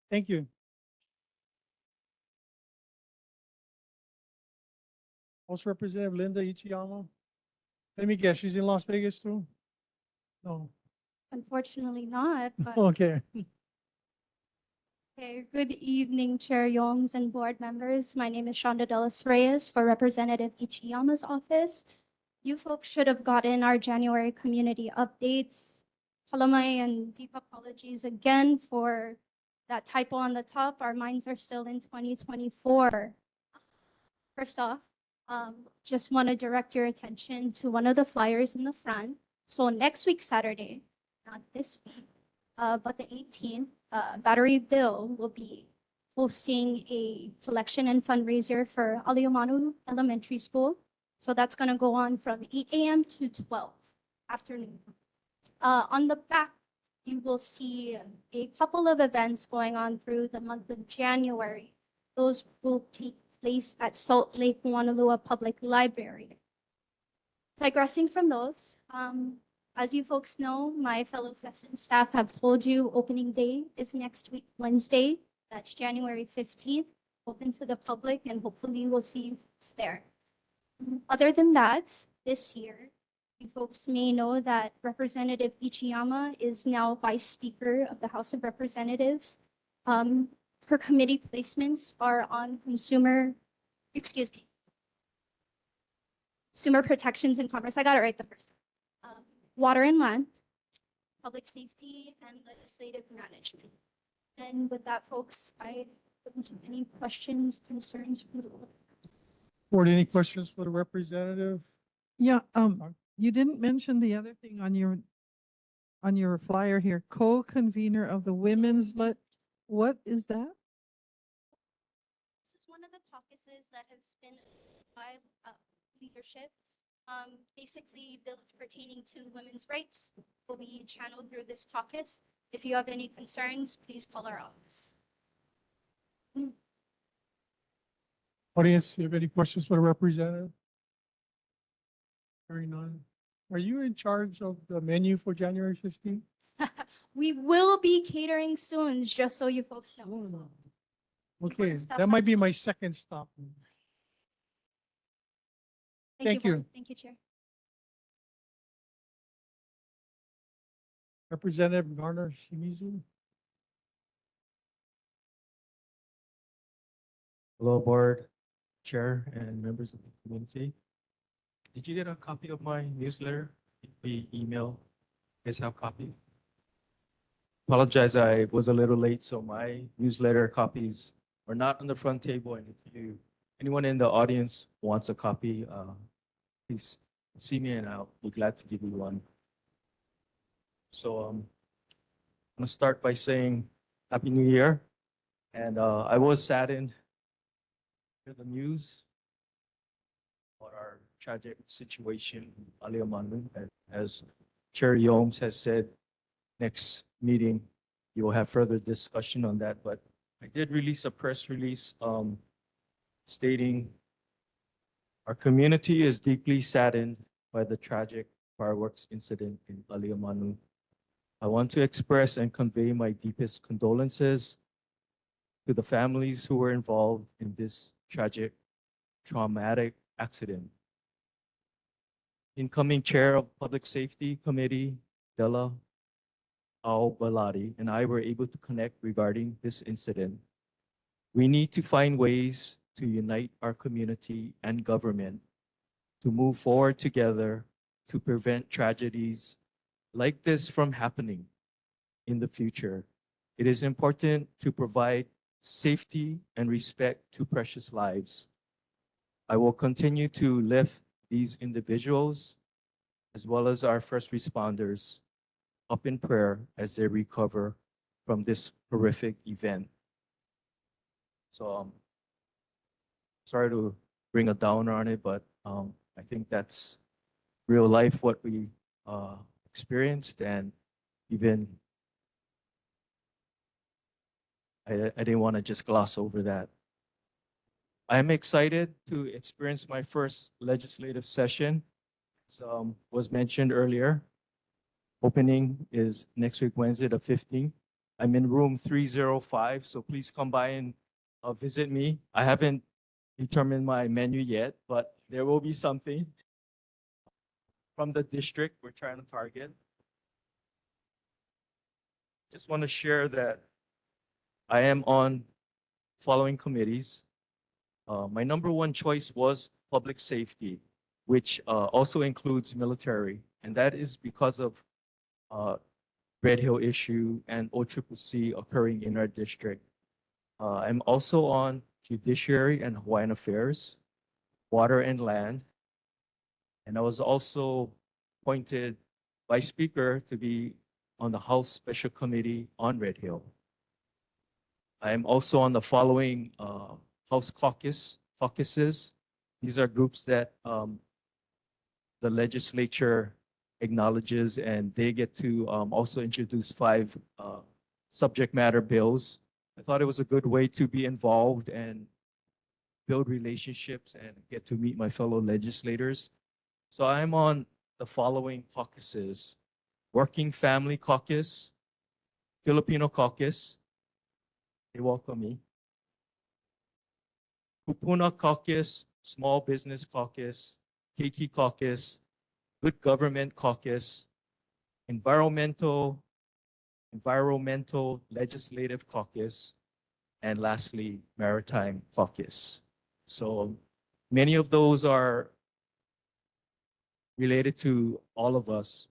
Thank you. House Representative Linda Ichiyama. Let me guess, she's in Las Vegas too? No. Unfortunately not, but Okay. okay. Good evening, Chair Yongs and board members. My name is Shonda Delas Reyes for Representative Ichiyama's office. You folks should have gotten our January community updates. Halamai and deep apologies again for that typo on the top. Our minds are still in 2024. First off, just want to direct your attention to one of the flyers in the front. So next week, Saturday, not this week, but the 18th, Battery Bill will be hosting a collection and fundraiser for Aliamanu Elementary School. So that's going to go on from 8 a.m. to 12 afternoon. On the back, you will see a couple of events going on through the month of January. Those will take place at Salt Lake Wanalua Public Library. Digressing from those, as you folks know, my fellow session staff have told you opening day is next week, Wednesday. That's January 15th, open to the public, and hopefully we'll see you there. Other than that, this year, you folks may know that Representative Ichiyama is now Vice Speaker of the House of Representatives. Her committee placements are on consumer protections and commerce. I got it right the first time. Water and land, public safety, and legislative management. And with that, folks, I open to any questions, concerns from the board. Board, any questions for the representative? Yeah, you didn't mention the other thing on your flyer here, co-convener of the what is that? This is one of the caucuses that has been by leadership. Basically, bills pertaining to women's rights will be channeled through this caucus. If you have any concerns, please call our office. Audience, you have any questions for the representative? Hearing none. Are you in charge of the menu for January 15th? We will be catering soon, just so you folks know. So Okay, stop that by. might be my second stop. Thank you. Board. Thank you, Chair. Representative Garner Shimizu. Hello, board, chair, and members of the community. Did you get a copy of my newsletter? The email, you guys have a copy? Apologize, I was a little late, so my newsletter copies are not on the front table. And if anyone in the audience wants a copy, please see me and I'll be glad to give you one. So I'm gonna start by saying Happy New Year. And I was saddened to hear the news about our tragic situation in Aliamanu. And as Chair Yomes has said, next meeting, you will have further discussion on that. But I did release a press release stating our community is deeply saddened by the tragic fireworks incident in Aliamanu. I want to express and convey my deepest condolences to the families who were involved in this tragic, traumatic accident. Incoming Chair of Public Safety Committee, Della Al-Baladi, and I were able to connect regarding this incident. We need to find ways to unite our community and government to move forward together to prevent tragedies like this from happening in the future. It is important to provide safety and respect to precious lives. I will continue to lift these individuals as well as our first responders up in prayer as they recover from this horrific event. So sorry to bring a downer on it, but I think that's real life, what we experienced, and even I didn't want to just gloss over that. I'm excited to experience my first legislative session. As was mentioned earlier, opening is next week, Wednesday the 15th. I'm in room 305, so please come by and visit me. I haven't determined my menu yet, but there will be something from the district we're trying to target. Just want to share that I am on following committees. My number one choice was public safety, which also includes military, and that is because of Red Hill issue and OCCC occurring in our district. I'm also on Judiciary and Hawaiian Affairs, Water and Land, and I was also appointed by Speaker to be on the House Special Committee on Red Hill. I am also on the following House caucuses. These are groups that the legislature acknowledges, and they get to also introduce 5 subject matter bills. I thought it was a good way to be involved and build relationships and get to meet my fellow legislators. So I'm on the following caucuses: Working Family Caucus, Filipino Caucus, they welcome me, Kupuna Caucus, Small Business Caucus, Keiki Caucus, Good Government Caucus, Environmental Legislative Caucus, and lastly, Maritime Caucus. So many of those are related to all of us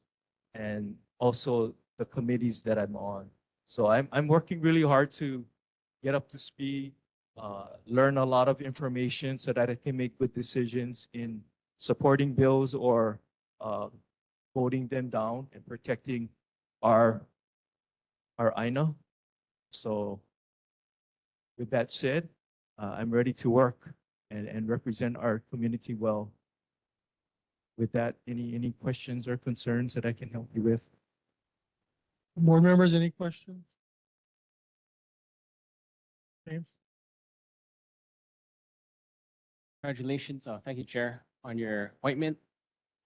and also the committees that I'm on. So I'm working really hard to get up to speed, learn a lot of information so that I can make good decisions in supporting bills or voting them down and protecting our INA. So with that said, I'm ready to work and represent our community well. With that, any questions or concerns that I can help you with? Board members, any questions? James? Congratulations. Thank you, Chair, on your appointment.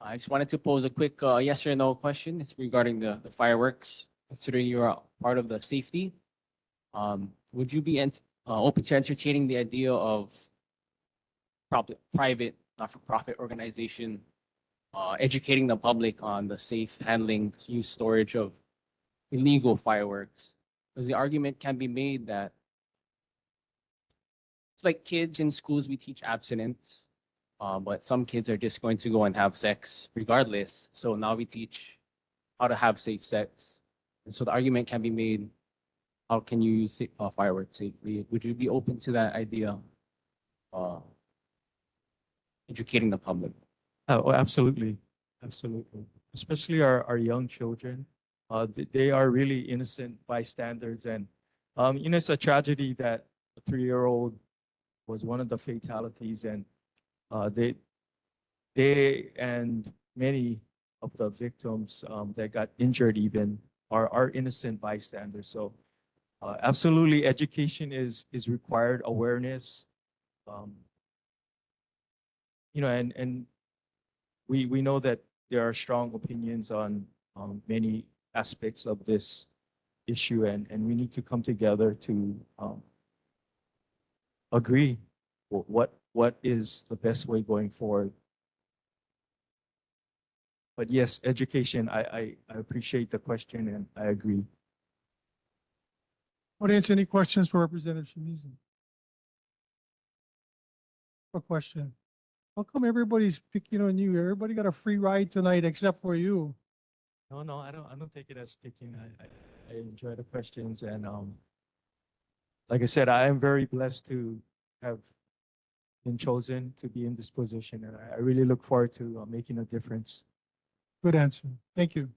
I just wanted to pose a quick yes or no question. It's regarding the fireworks. Considering you are part of the safety, would you be open to entertaining the idea of private, not-for-profit organization educating the public on the safe handling, use, storage of illegal fireworks? Because the argument can be made that it's like kids in schools, we teach abstinence, but some kids are just going to go and have sex regardless. So now we teach how to have safe sex. And so the argument can be made, how can you use fireworks safely? Would you be open to that idea, educating the public? Oh, absolutely. Absolutely. Especially our young children. They are really innocent bystanders. And, it's a tragedy that a 3-year-old was one of the fatalities. And they and many of the victims that got injured even are innocent bystanders. So absolutely, education is required, awareness. And we know that there are strong opinions on many aspects of this issue, and we need to come together to agree what is the best way going forward. But yes, education, I appreciate the question and I agree. Audience, any questions for Representative Shimizu? A question. How come everybody's picking on you? Everybody got a free ride tonight except for you. No, I don't take it as picking. I enjoy the questions, and like I said, I am very blessed to have been chosen to be in this position, and I really look forward to making a difference. Good answer. Thank you.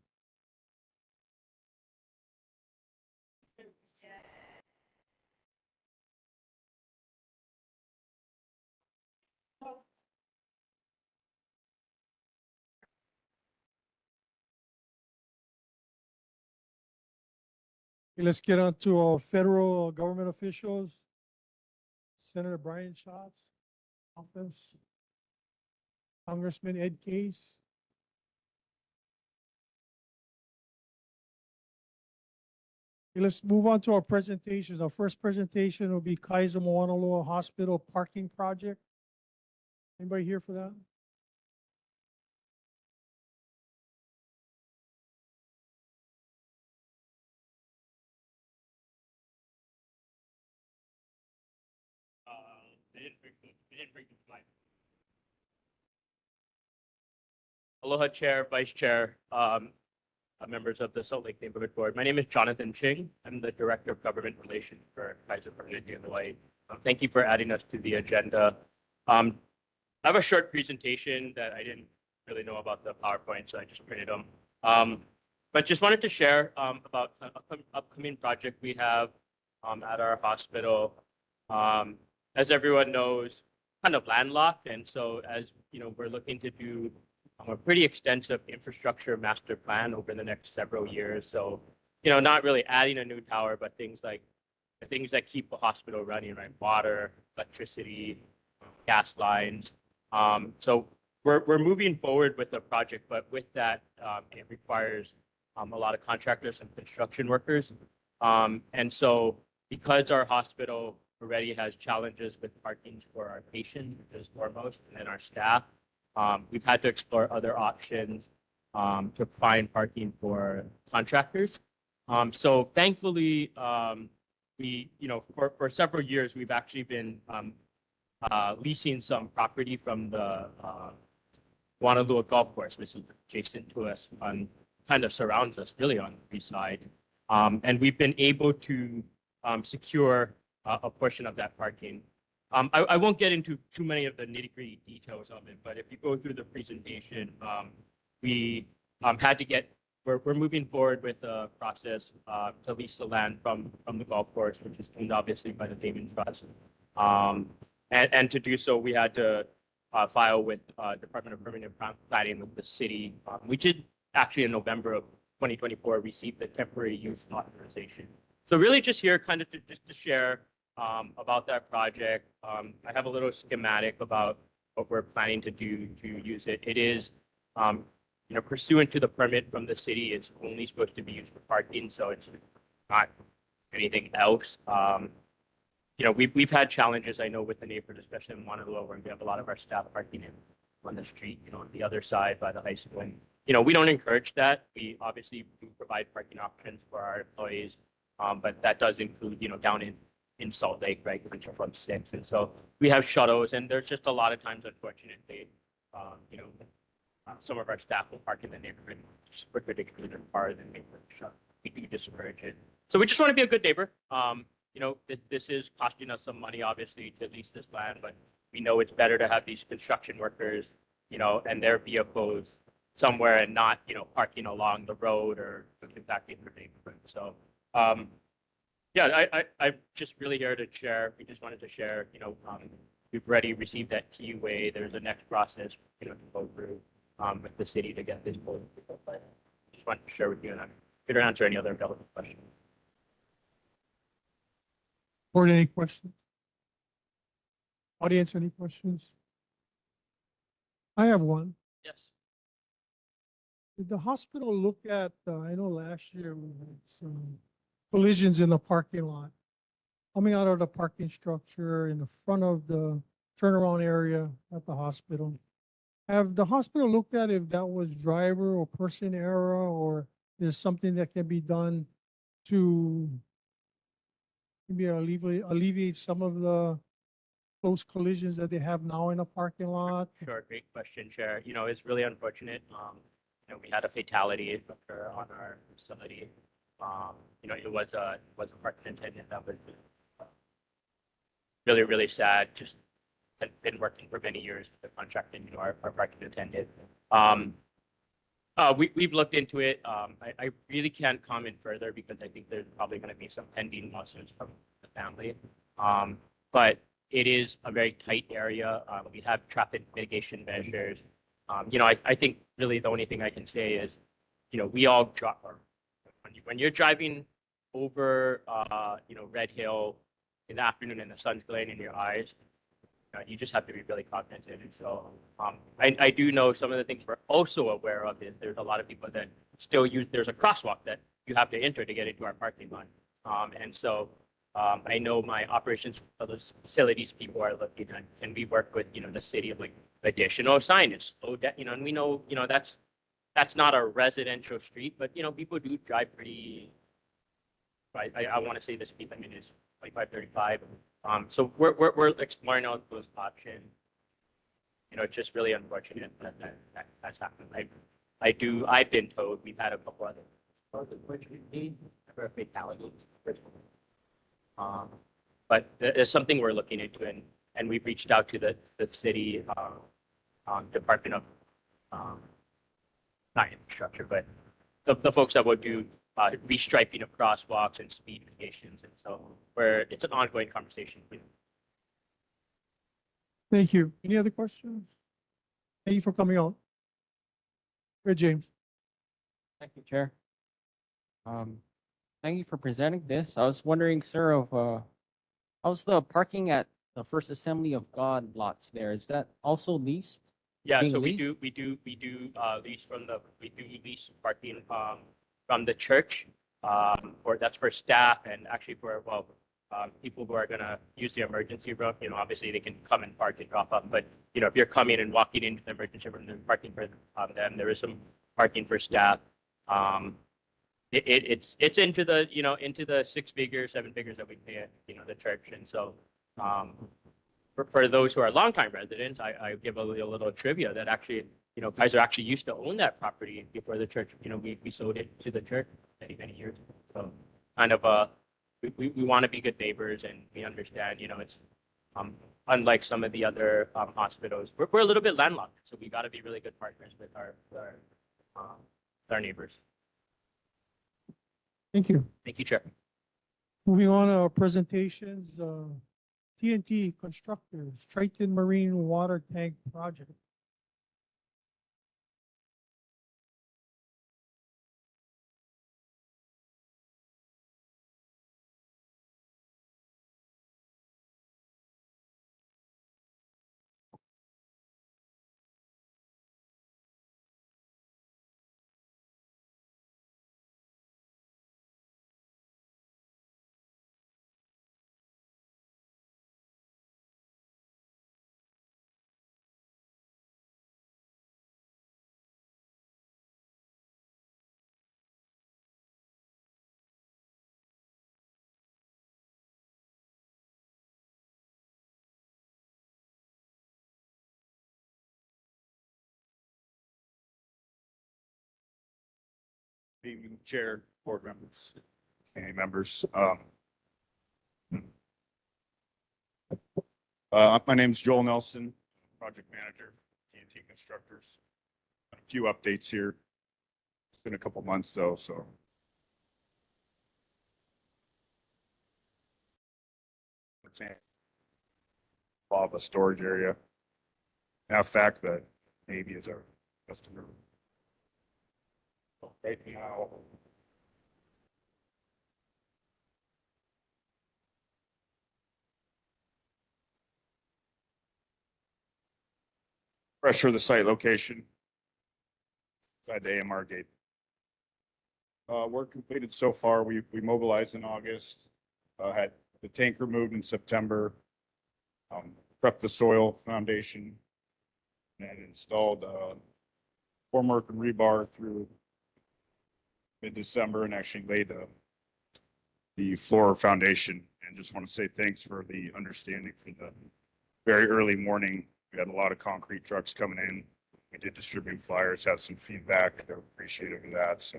Okay, let's get on to our federal government officials. Senator Brian Schatz, office. Congressman Ed Case. Okay, let's move on to our presentations. Our first presentation will be Kaiser Moana Loa Hospital Parking Project. Anybody here for that? Aloha, Chair, Vice Chair, members of the Salt Lake Neighborhood Board. My name is Jonathan Ching. I'm the Director of Government Relations for Kaiser Permanente in Hawaii. Thank you for adding us to the agenda. I have a short presentation that I didn't really know about the PowerPoint, so I just printed them. But just wanted to share about an upcoming project we have at our hospital. As everyone knows, kind of landlocked, and so as you know, we're looking to do a pretty extensive infrastructure master plan over the next several years. So, not really adding a new tower, but things like the things that keep the hospital running, right? Water, electricity, gas lines. So we're moving forward with the project, but with that, it requires a lot of contractors and construction workers. And so because our hospital already has challenges with parking for our patients, first foremost, and then our staff, we've had to explore other options to find parking for contractors. So thankfully, we, for several years, we've actually been leasing some property from the Wanalua Golf Course, which is adjacent to us on, kind of surrounds us really on the east side. And we've been able to secure a portion of that parking. I won't get into too many of the nitty-gritty details of it, but if you go through the presentation, we had to get, we're moving forward with a process to lease the land from the golf course, which is owned obviously by the Damon Trust. And to do so, we had to file with Department of Permanent Planning with the city. We did actually in November of 2024 receive the temporary use authorization. So really just here kind of just to share about that project. I have a little schematic about what we're planning to do to use it. It is, pursuant to the permit from the city, it's only supposed to be used for parking, so it's not anything else. We've had challenges, I know, with the neighborhood, especially in Wanalua, where we have a lot of our staff parking on the street, on the other side by the high school. And, we don't encourage that. We obviously do provide parking options for our employees, but that does include, down in Salt Lake, right, from 6. And so we have shuttles, and there's just a lot of times, unfortunately, some of our staff will park in the neighborhood, just particularly their car, and make them shut. We do discourage it. So we just want to be a good neighbor. This is costing us some money, obviously, to lease this land, but we know it's better to have these construction workers, and their vehicles somewhere and not, parking along the road or impacting their neighborhood. So, I'm just really here to share. We just wanted to share, we've already received that TUA. There's a next process, to go through with the city to get this voted. But just wanted to share with you, and I'm here to answer any other relevant questions. Board, any questions? Audience, any questions? I have one. Yes. Did the hospital look at, I know last year we had some collisions in the parking lot, coming out of the parking structure in the front of the turnaround area at the hospital. Have the hospital looked at if that was driver or person error, or is something that can be done to maybe alleviate some of the close collisions that they have now in a parking lot? Sure, great question, Chair. It's really unfortunate. We had a fatality occur on our facility. It was a parking attendant that was really, really sad. Just had been working for many years with the contract and our parking attendant. We've looked into it. I really can't comment further because I think there's probably going to be some pending lawsuits from the family. But it is a very tight area. We have traffic mitigation measures. I think really the only thing I can say is, we all drop when you're driving over, Red Hill in the afternoon and the sun's glaring in your eyes, you just have to be really cognizant. And so I do know some of the things we're also aware of is there's a lot of people that still there's a crosswalk that you have to enter to get into our parking lot. And so I know my operations facilities people are looking at, and we work with, the city of like additional signage, slow down, and we know, that's not a residential street, but, people do drive pretty, I want to say the speed limit is 25, 35. So we're exploring all those options. It's just really unfortunate that that's happened. I've been told we've had a couple other fatalities. But it's something we're looking into, and we've reached out to the city Department of not infrastructure, but the folks that will do restriping of crosswalks and speed mitigations, and so it's an ongoing conversation. Thank you. Any other questions? Thank you for coming on. Great, James. Thank you, Chair. Thank you for presenting this. I was wondering, sir, how's the parking at the First Assembly of God lots there? Is that also leased? Yeah, Being so leased? we do lease parking from the church, or that's for staff and actually for people who are gonna use the emergency room. Obviously they can come and park and drop off, but if you're coming and walking into the emergency room, there's parking for them. There is some parking for staff. It's into the 6 figures, 7 figures that we pay at the church, and so for those who are longtime residents, I give a little trivia that actually you know, Kaiser actually used to own that property before the church, you know, we sold it to the church many, many years ago. So kind of, we want to be good neighbors and we understand, you know, it's, unlike some of the other hospitals, we're a little bit landlocked. So we got to be really good partners with our neighbors. Thank you. Thank you, Chair. Moving on to our presentations, TNT Constructors, Triton Marine Water Tank Project. Evening, Chair, board members, community members. My name is Joel Nelson, project manager, TNT Constructors. A few updates here. It's been a couple months though, so. Lava storage area. Now, fact that Navy is our customer. Right now, pressure the site location inside the AMR gate. Work completed so far. We mobilized in August, had the tank removed in September, prepped the soil foundation, and installed formwork and rebar through mid-December, and actually laid the floor foundation. And just want to say thanks for the understanding for the very early morning. We had a lot of concrete trucks coming in. We did distribute flyers, had some feedback. They're appreciative of that. So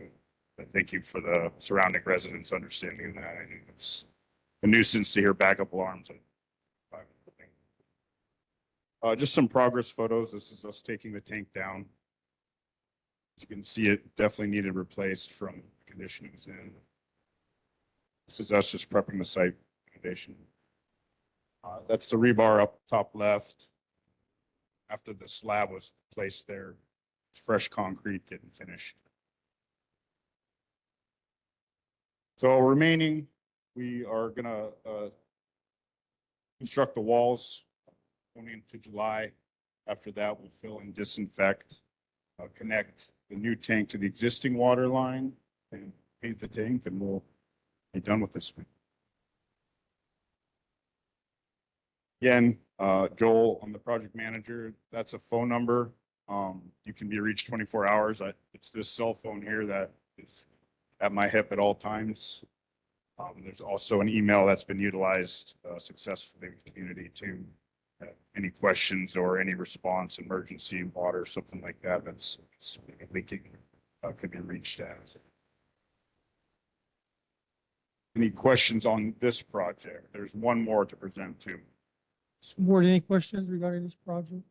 thank you for the surrounding residents understanding that. I think it's a nuisance to hear backup alarms. Just some progress photos. This is us taking the tank down. As you can see, it definitely needed replaced from the condition it was in. This is us just prepping the site foundation. That's the rebar up top left. After the slab was placed there, it's fresh concrete getting finished. So remaining, we are gonna construct the walls going into July. After that, we'll fill and disinfect, connect the new tank to the existing water line and paint the tank, and we'll be done with this. Again, Joel, I'm the project manager. That's a phone number. You can be reached 24 hours. It's this cell phone here that is at my hip at all times. There's also an email that's been utilized successfully in the community to any questions or any response, emergency water, something like that that's leaking could be reached at. Any questions on this project? There's one more to present to. Board, any questions regarding this project?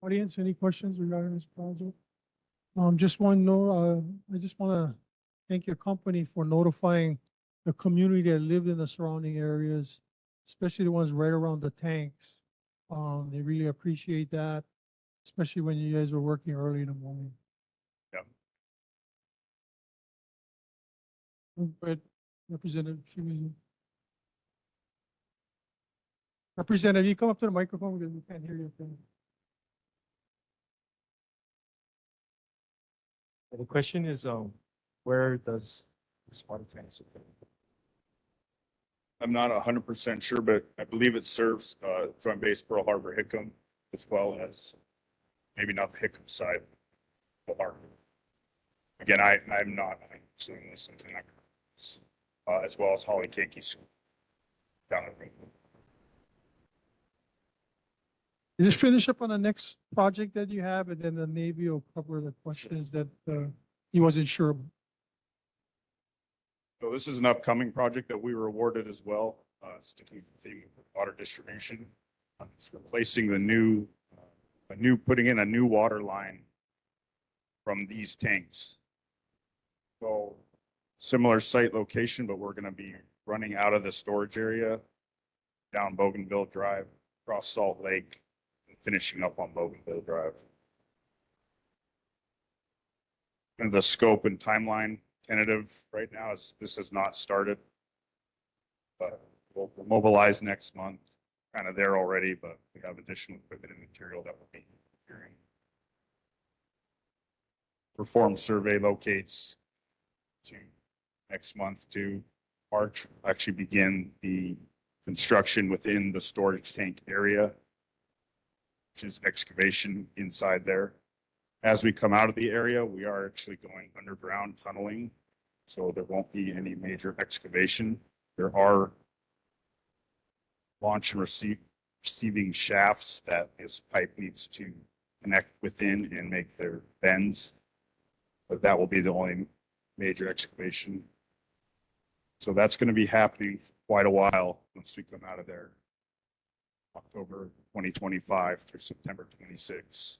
Audience, any questions regarding this project? Just one note, I just want to thank your company for notifying the community that lived in the surrounding areas, especially the ones right around the tanks. They really appreciate that, especially when you guys were working early in the morning. Yep. But Representative Shimizu. Representative, you come up to the microphone because we can't hear you. The question is, where does this water tank sit? I'm not 100% sure, but I believe it serves Joint Base Pearl Harbor Hickam, as well as maybe not the Hickam side of Harbor. Again, I'm not saying this, something like this, as well as Holly Cakey School down the road. Just finish up on the next project that you have, and then the Navy will cover the questions that he wasn't sure about. So this is an upcoming project that we were awarded as well, sticking with the theme of water distribution. It's replacing putting in a new water line from these tanks. So similar site location, but we're going to be running out of the storage area down Bougainville Drive, across Salt Lake, and finishing up on Bougainville Drive. And the scope and timeline tentative right now is this has not started, but we'll mobilize next month. Kind of there already, but we have additional equipment and material that will be procuring. Perform survey locates to next month to March, actually begin the construction within the storage tank area, which is excavation inside there. As we come out of the area, we are actually going underground tunneling, so there won't be any major excavation. There are launch and receiving shafts that this pipe needs to connect within and make their bends, but that will be the only major excavation. So that's going to be happening for quite a while once we come out of there. October 2025 through September 26.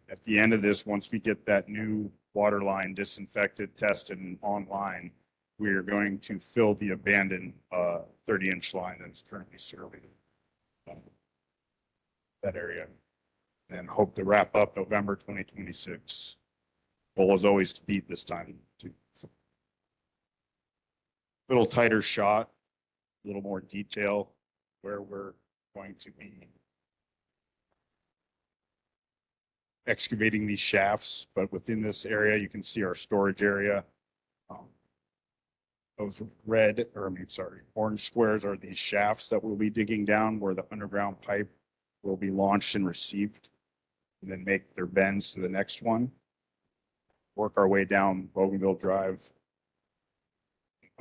At the end of this, once we get that new water line disinfected, tested, and online, we are going to fill the abandoned 30-inch line that's currently serving that area, and hope to wrap up November 2026. Goal is always to beat this time. Little tighter shot, a little more detail where we're going to be excavating these shafts, but within this area, you can see our storage area. Those orange squares are these shafts that we'll be digging down where the underground pipe will be launched and received, and then make their bends to the next one. Work our way down Bougainville Drive,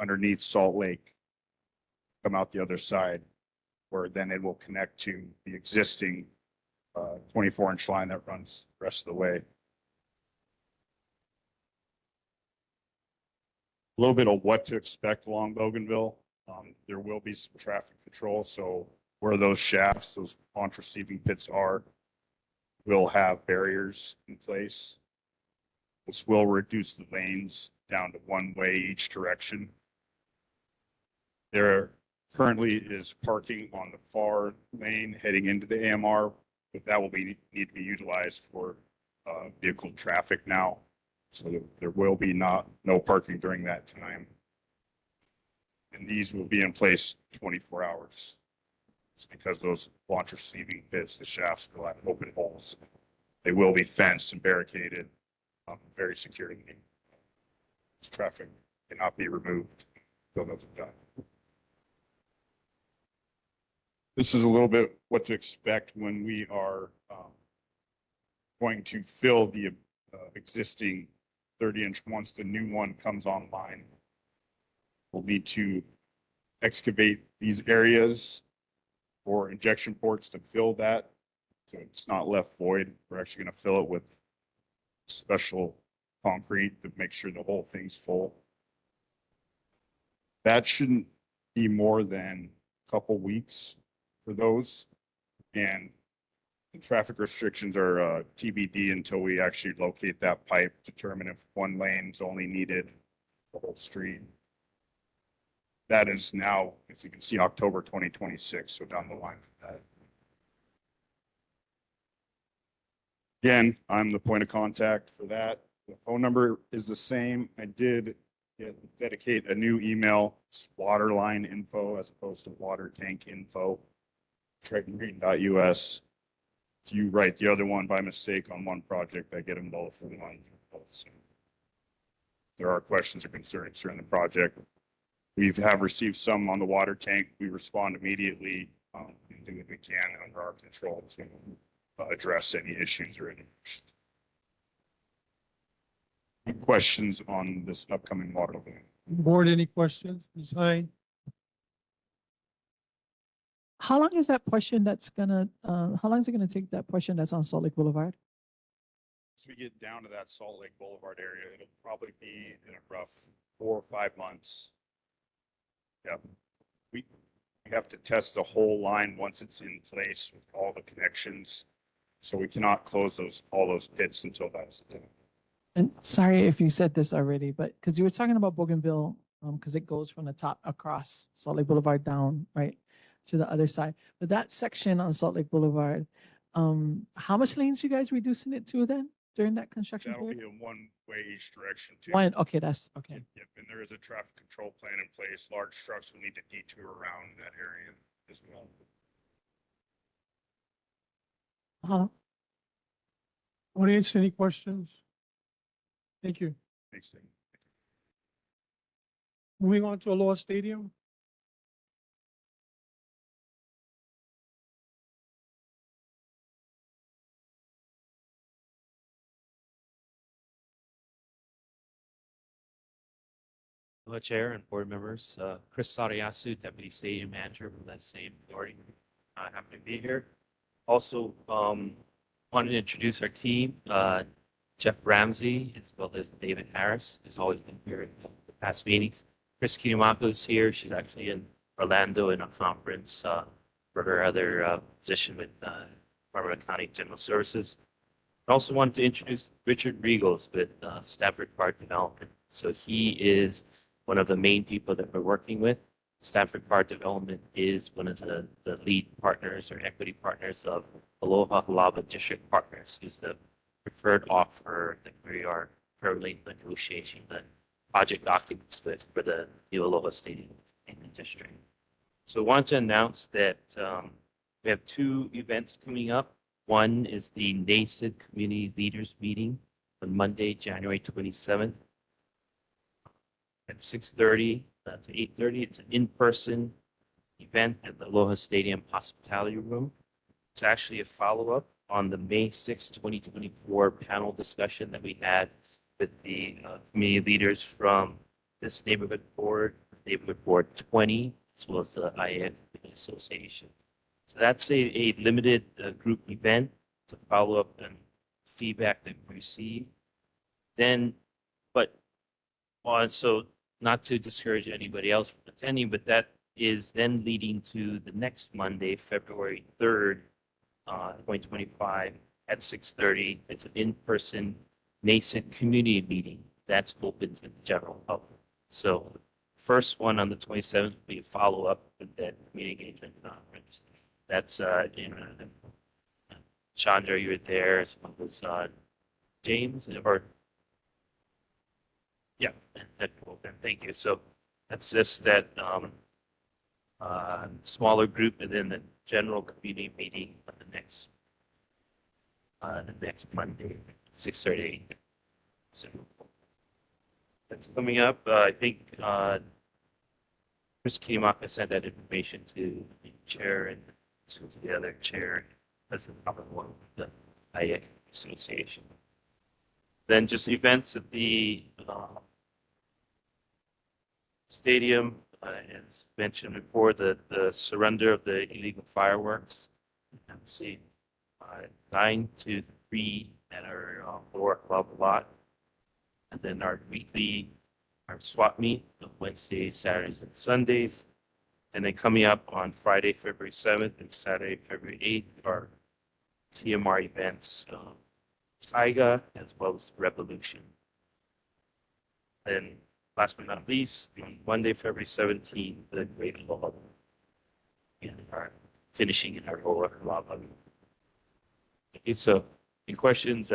underneath Salt Lake, come out the other side, where then it will connect to the existing 24-inch line that runs the rest of the way. A little bit of what to expect along Bougainville. There will be some traffic control, so where those shafts, those launch receiving pits are, will have barriers in place. This will reduce the lanes down to one way each direction. There currently is parking on the far lane heading into the AMR, but that will need to be utilized for vehicle traffic now. So there will be no parking during that time. And these will be in place 24 hours. It's because those launch receiving pits, the shafts will have open holes. They will be fenced and barricaded very securely. This traffic cannot be removed until those are done. This is a little bit what to expect when we are going to fill the existing 30-inch once the new one comes online. We'll need to excavate these areas for injection ports to fill that, so it's not left void. We're actually going to fill it with special concrete to make sure the whole thing's full. That shouldn't be more than a couple weeks for those, and the traffic restrictions are TBD until we actually locate that pipe, determine if one lane's only needed the whole street. That is now, as you can see, October 2026, so down the line for that. Again, I'm the point of contact for that. The phone number is the same. I did dedicate a new email, it's waterline info as opposed to water tank info, trentongreen.us. If you write the other one by mistake on one project, I get them both in one. So there are questions or concerns during the project. We have received some on the water tank. We respond immediately and do what we can under our control to address any issues or any questions on this upcoming water line. Board, any questions? Ms. Hine? How long is that portion that's gonna, how long is it gonna take, that portion that's on Salt Lake Boulevard? So we get down to that Salt Lake Boulevard area, it'll probably be in a rough 4 or 5 months. Yeah. We have to test the whole line once it's in place with all the connections. So we cannot close all those pits until that's done. And sorry if you said this already, but because you were talking about Bougainville, because it goes from the top across Salt Lake Boulevard down, right, to the other side. But that section on Salt Lake Boulevard, how much lanes you guys reducing it to then during that construction That'll period? be a one-way each direction too. One, okay, that's okay. Yep, and there is a traffic control plan in place. Large trucks will need to detour around that area as well. Audience, any questions? Thank you. Thanks, Dave. Moving on to Aloha Stadium. Aloha Chair and board members, Chris Sariyasu, Deputy Stadium Manager from that same authority. Happy to be here. Also, wanted to introduce our team. Jeff Ramsey, as well as David Harris, has always been here at the past meetings. Chris Kinimako is here. She's actually in Orlando in a conference for her other position with Department of County General Services. I also wanted to introduce Richard Regals with Stafford Park Development. So he is one of the main people that we're working with. Stafford Park Development is one of the lead partners or equity partners of Aloha Halava District Partners. He's the preferred offer that we are currently negotiating the project documents with for the new Aloha Stadium in the district. So I want to announce that we have 2 events coming up. One is the NACID Community Leaders Meeting on Monday, January 27th at 6:30 to 8:30. It's an in-person event at the Aloha Stadium Hospitality Room. It's actually a follow-up on the May 6, 2024 panel discussion that we had with the community leaders from this neighborhood board 20, as well as the IAF Association. So that's a limited group event to follow up on feedback that we received. Then, so not to discourage anybody else from attending, but that is then leading to the next Monday, February 3rd, 2025 at 6:30. It's an in-person nascent community meeting that's open to the general public. So first one on the 27th will be a follow-up with that community engagement conference. That's Chandra, you were there, as well as James, or yeah, thank you. So that's just that smaller group, and then the general community meeting on the next Monday, 6:30. So that's coming up. I think Chris Kinimaka sent that information to the chair and to the other chair as the common one with the IAC Association. Then just events at the stadium, as mentioned before, the surrender of the illegal fireworks. See, 9 to 3 at our lower club lot. And then our weekly, our swap meet of Wednesdays, Saturdays, and Sundays. And then coming up on Friday, February 7th and Saturday, February 8th, our TMR events, Taiga, as well as Revolution. Then last but not least, the Monday, February 17th, the Great Aloha. And our finishing in our lower lava. Okay, so any questions,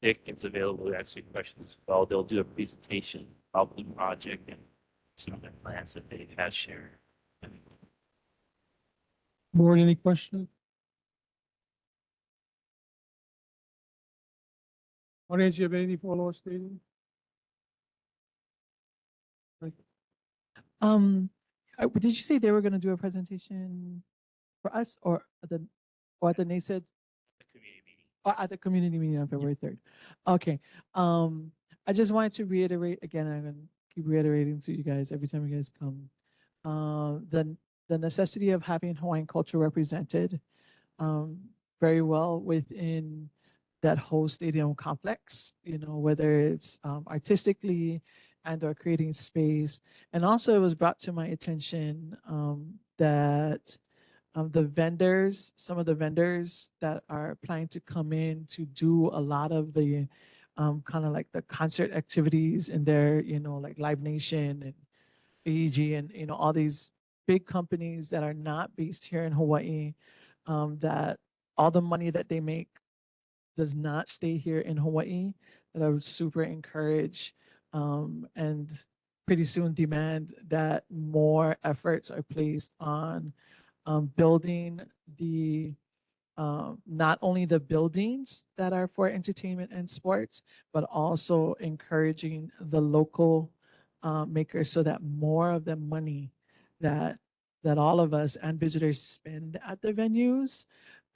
Dick is available to answer your questions as well. They'll do a presentation about the project and some of the plans that they have shared. Board, any questions? Audience, you have anything for Aloha Stadium? Did you say they were gonna do a presentation for us or at the NACID? Or at the community meeting on February 3rd? Okay. I just wanted to reiterate again, I'm gonna keep reiterating to you guys every time you guys come. The the necessity of having Hawaiian culture represented um, very well within that whole stadium complex, you know, whether it's artistically and or creating space. And also it was brought to my attention that the vendors, some of the vendors that are planning to come in to do a lot of the kind of like the concert activities in there, you know, like Live Nation and AEG and, you know, all these big companies that are not based here in Hawaii, that all the money that they make does not stay here in Hawaii, that I would super encourage and pretty soon demand that more efforts are placed on building the not only the buildings that are for entertainment and sports, but also encouraging the local makers so that more of the money that all of us and visitors spend at the venues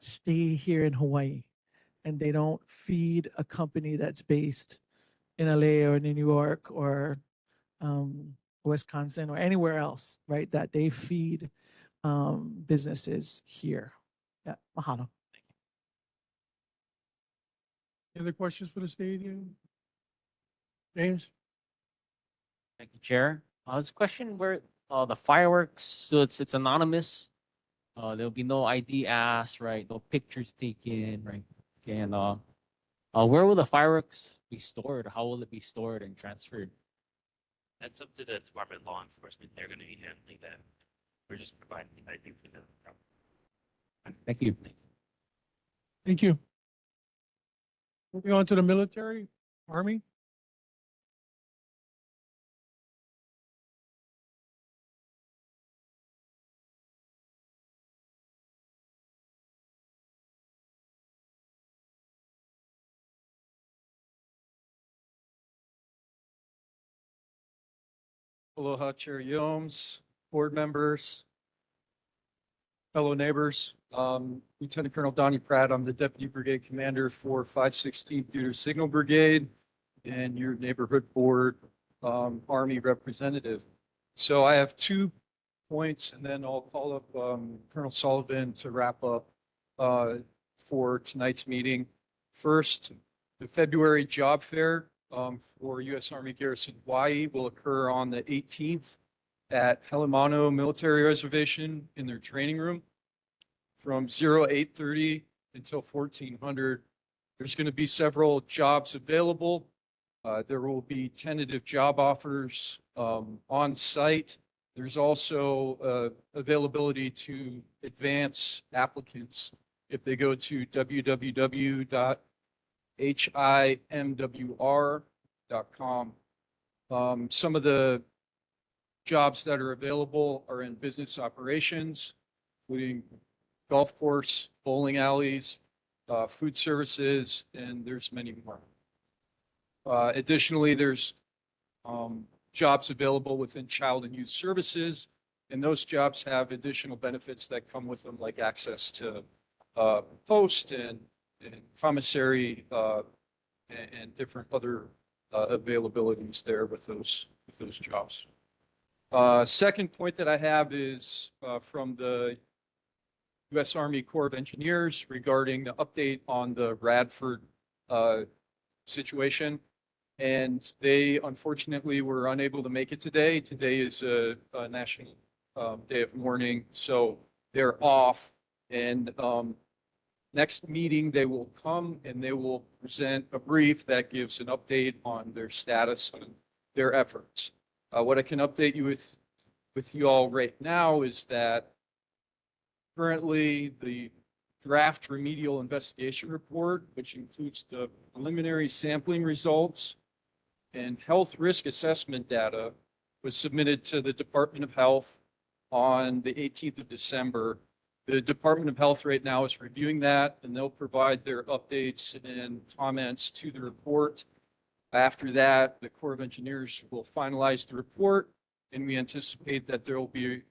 stay here in Hawaii, and they don't feed a company that's based in LA or in New York or Wisconsin or anywhere else, right? That they feed businesses here. Yeah, mahalo. Any other questions for the stadium? James? Thank you, Chair. This question where the fireworks, so it's anonymous. There'll be no ID asked, right? No pictures taken, right? Okay, and where will the fireworks be stored? How will it be stored and transferred? That's up to the Department of Law Enforcement. They're going to be handling that. We're just providing the ID for them. Thank you. Thank you. Moving on to the military, Army. Aloha, Chair Yomes, board members, fellow neighbors. Lieutenant Colonel Donnie Pratt, I'm the Deputy Brigade Commander for 516th Theater Signal Brigade and your neighborhood board Army representative. So I have 2 points and then I'll call up Colonel Sullivan to wrap up for tonight's meeting. First, the February job fair for U.S. Army Garrison Hawaii will occur on the 18th at Aliamanu Military Reservation in their training room from 08:30 until 1400. There's going to be several jobs available. There will be tentative job offers on site. There's also availability to advance applicants if they go to www.himwr.com. Some of the jobs that are available are in business operations, including golf course, bowling alleys, food services, and there's many more. Additionally, there's jobs available within child and youth services, and those jobs have additional benefits that come with them, like access to post and commissary and different other availabilities there with those jobs. Second point that I have is from the U.S. Army Corps of Engineers regarding the update on the Radford situation. And they unfortunately were unable to make it today. Today is a national day of mourning, so they're off. And next meeting, they will come and they will present a brief that gives an update on their status and their efforts. What I can update you with you all right now is that currently the draft remedial investigation report, which includes the preliminary sampling results and health risk assessment data, was submitted to the Department of Health on the 18th of December. The Department of Health right now is reviewing that, and they'll provide their updates and comments to the report. After that, the Corps of Engineers will finalize the report, and we anticipate that there will be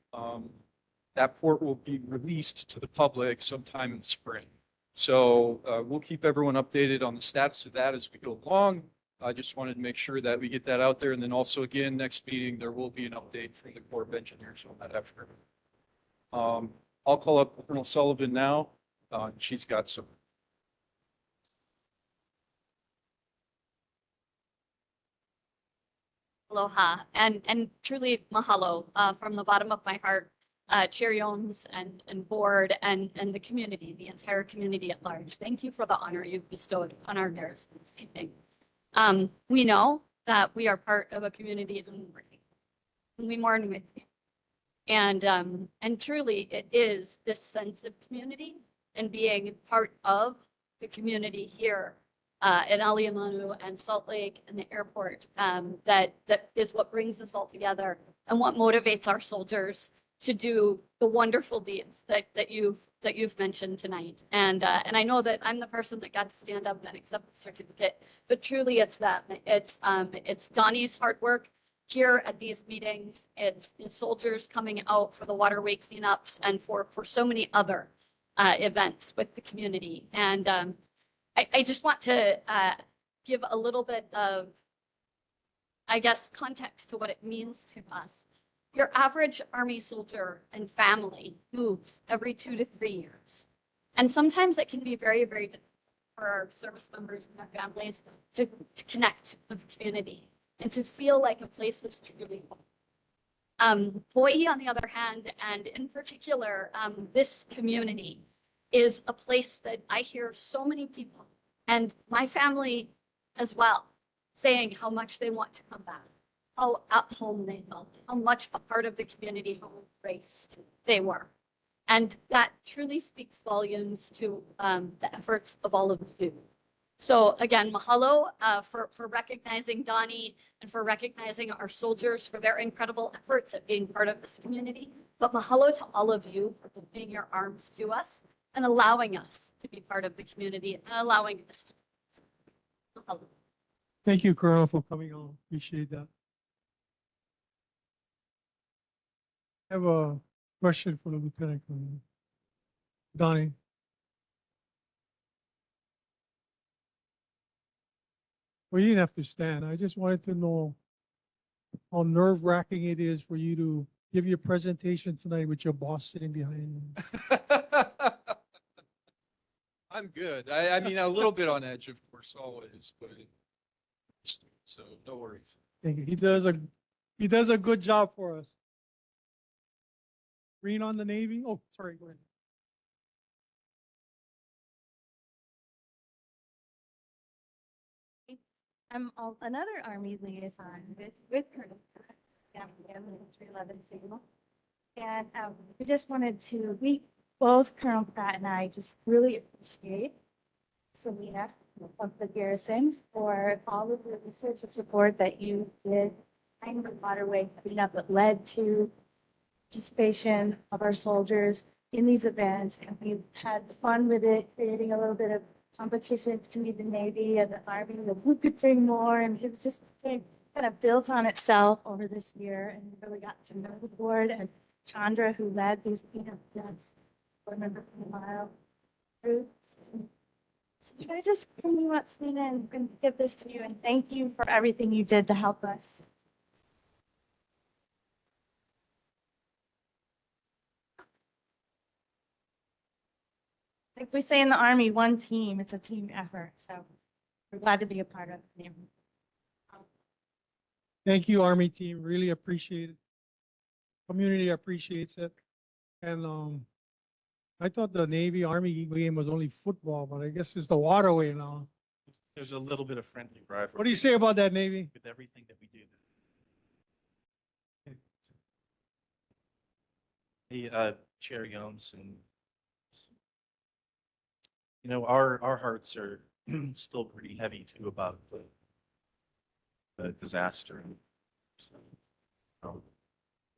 that report will be released to the public sometime in the spring. So we'll keep everyone updated on the status of that as we go along. I just wanted to make sure that we get that out there. And then also, again, next meeting, there will be an update from the Corps of Engineers on that effort. I'll call up Colonel Sullivan now. She's got some. Aloha and truly mahalo from the bottom of my heart, Chair Yones and board and the community, the entire community at large. Thank you for the honor you've bestowed on our garrison this evening. We know that we are part of a community in mourning, and we mourn with you. And truly it is this sense of community and being part of the community here in Aliamanu and Salt Lake and the airport that is what brings us all together and what motivates our soldiers to do the wonderful deeds that you've mentioned tonight. And I know that I'm the person that got to stand up and accept the certificate, but truly it's them. It's Donnie's hard work here at these meetings. It's the soldiers coming out for the waterway cleanups and for so many other events with the community. And I just want to give a little bit of, I guess, context to what it means to us. Your average Army soldier and family moves every 2 to 3 years. And sometimes it can be very, very difficult for our service members and their families to connect with the community and to feel like a place is truly home. Hawaii, on the other hand, and in particular, this community is a place that I hear so many people, and my family as well, saying how much they want to come back, how at home they felt, how much a part of the community home embraced they were. And that truly speaks volumes to the efforts of all of you. So again, mahalo for recognizing Donnie and for recognizing our soldiers for their incredible efforts at being part of this community. But mahalo to all of you for opening your arms to us and allowing us to be part of the community and allowing us to. Mahalo. Thank you, Colonel, for coming on. Appreciate that. I have a question for the Lieutenant Colonel. Donnie. Well, you didn't have to stand. I just wanted to know how nerve-wracking it is for you to give your presentation tonight with your boss sitting behind you. I'm good. I mean, a little bit on edge, of course, always, but so no worries. Thank you. He does a good job for us. Green on the Navy. Oh, sorry, go ahead. I'm another Army liaison with Colonel Pratt, and 311 Signal. And we just wanted to, both Colonel Pratt and I just really appreciate Selena of the garrison for all of the research and support that you did behind the waterway cleanup that led to participation of our soldiers in these events. And we've had fun with it, creating a little bit of competition between the Navy and the Army, and who could bring more, and it was just kind of built on itself over this year, and we really got to know the board and Chandra, who led these events, board member from the mile group. So I just really want Selena and give this to you, and thank you for everything you did to help us. Like we say in the Army, one team, it's a team effort. So we're glad to be a part of it. Thank you, Army team. Really appreciate it. Community appreciates it. And I thought the Navy Army game was only football, but I guess it's the waterway now. There's a little bit of friendly rivalry. What do you say about that, Navy? With everything that we do. Hey, Chair Yones, and you know, our hearts are still pretty heavy too about the disaster. So,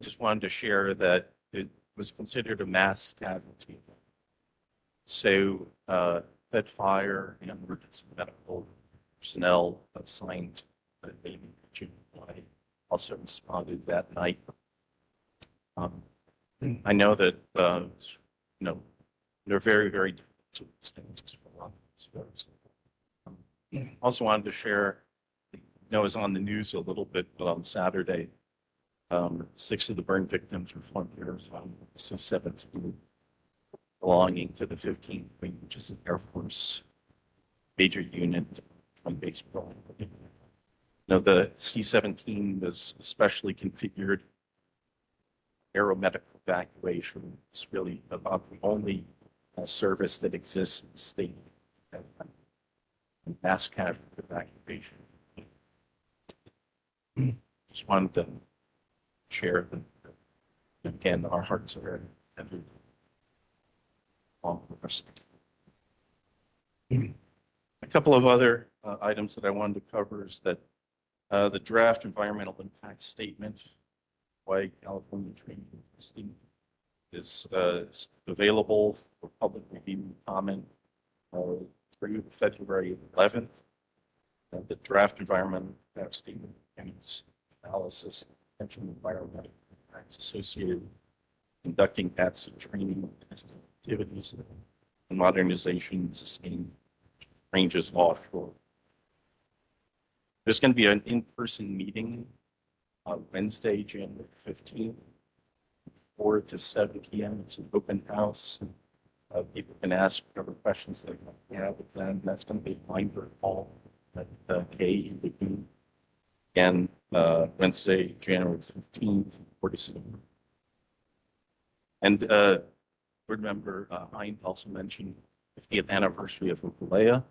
just wanted to share that it was considered a mass casualty. So, Fed Fire and emergency medical personnel assigned in June also responded that night. I know that you know, they're very, very difficult circumstances for a lot of these folks. Also wanted to share, you know, I was on the news a little bit on Saturday, 6 of the burn victims were flunkiers on C-17 belonging to the 15th Wing, which is an Air Force major unit from baseball. Now, the C-17 was specially configured aeromedical evacuation. It's really about the only service that exists in the state. Mass casualty evacuation. Just wanted to share that, again, our hearts are heavy on the rest. A couple of other items that I wanted to cover is that the draft environmental impact statement, why California training statement, is available for public review and comment through February 11th. The draft environmental impact statement and its analysis of potential environmental impacts associated with conducting at-sea training and testing activities and modernization and sustaining ranges offshore. There's going to be an in-person meeting on Wednesday, January 15th, 4 to 7 p.m. It's an open house. People can ask whatever questions they have with them. That's going to be Weinberg Hall at K Lagoon. Again, Wednesday, January 15th, 4 to 7. And board member Hein also mentioned the 50th anniversary of Ukulele.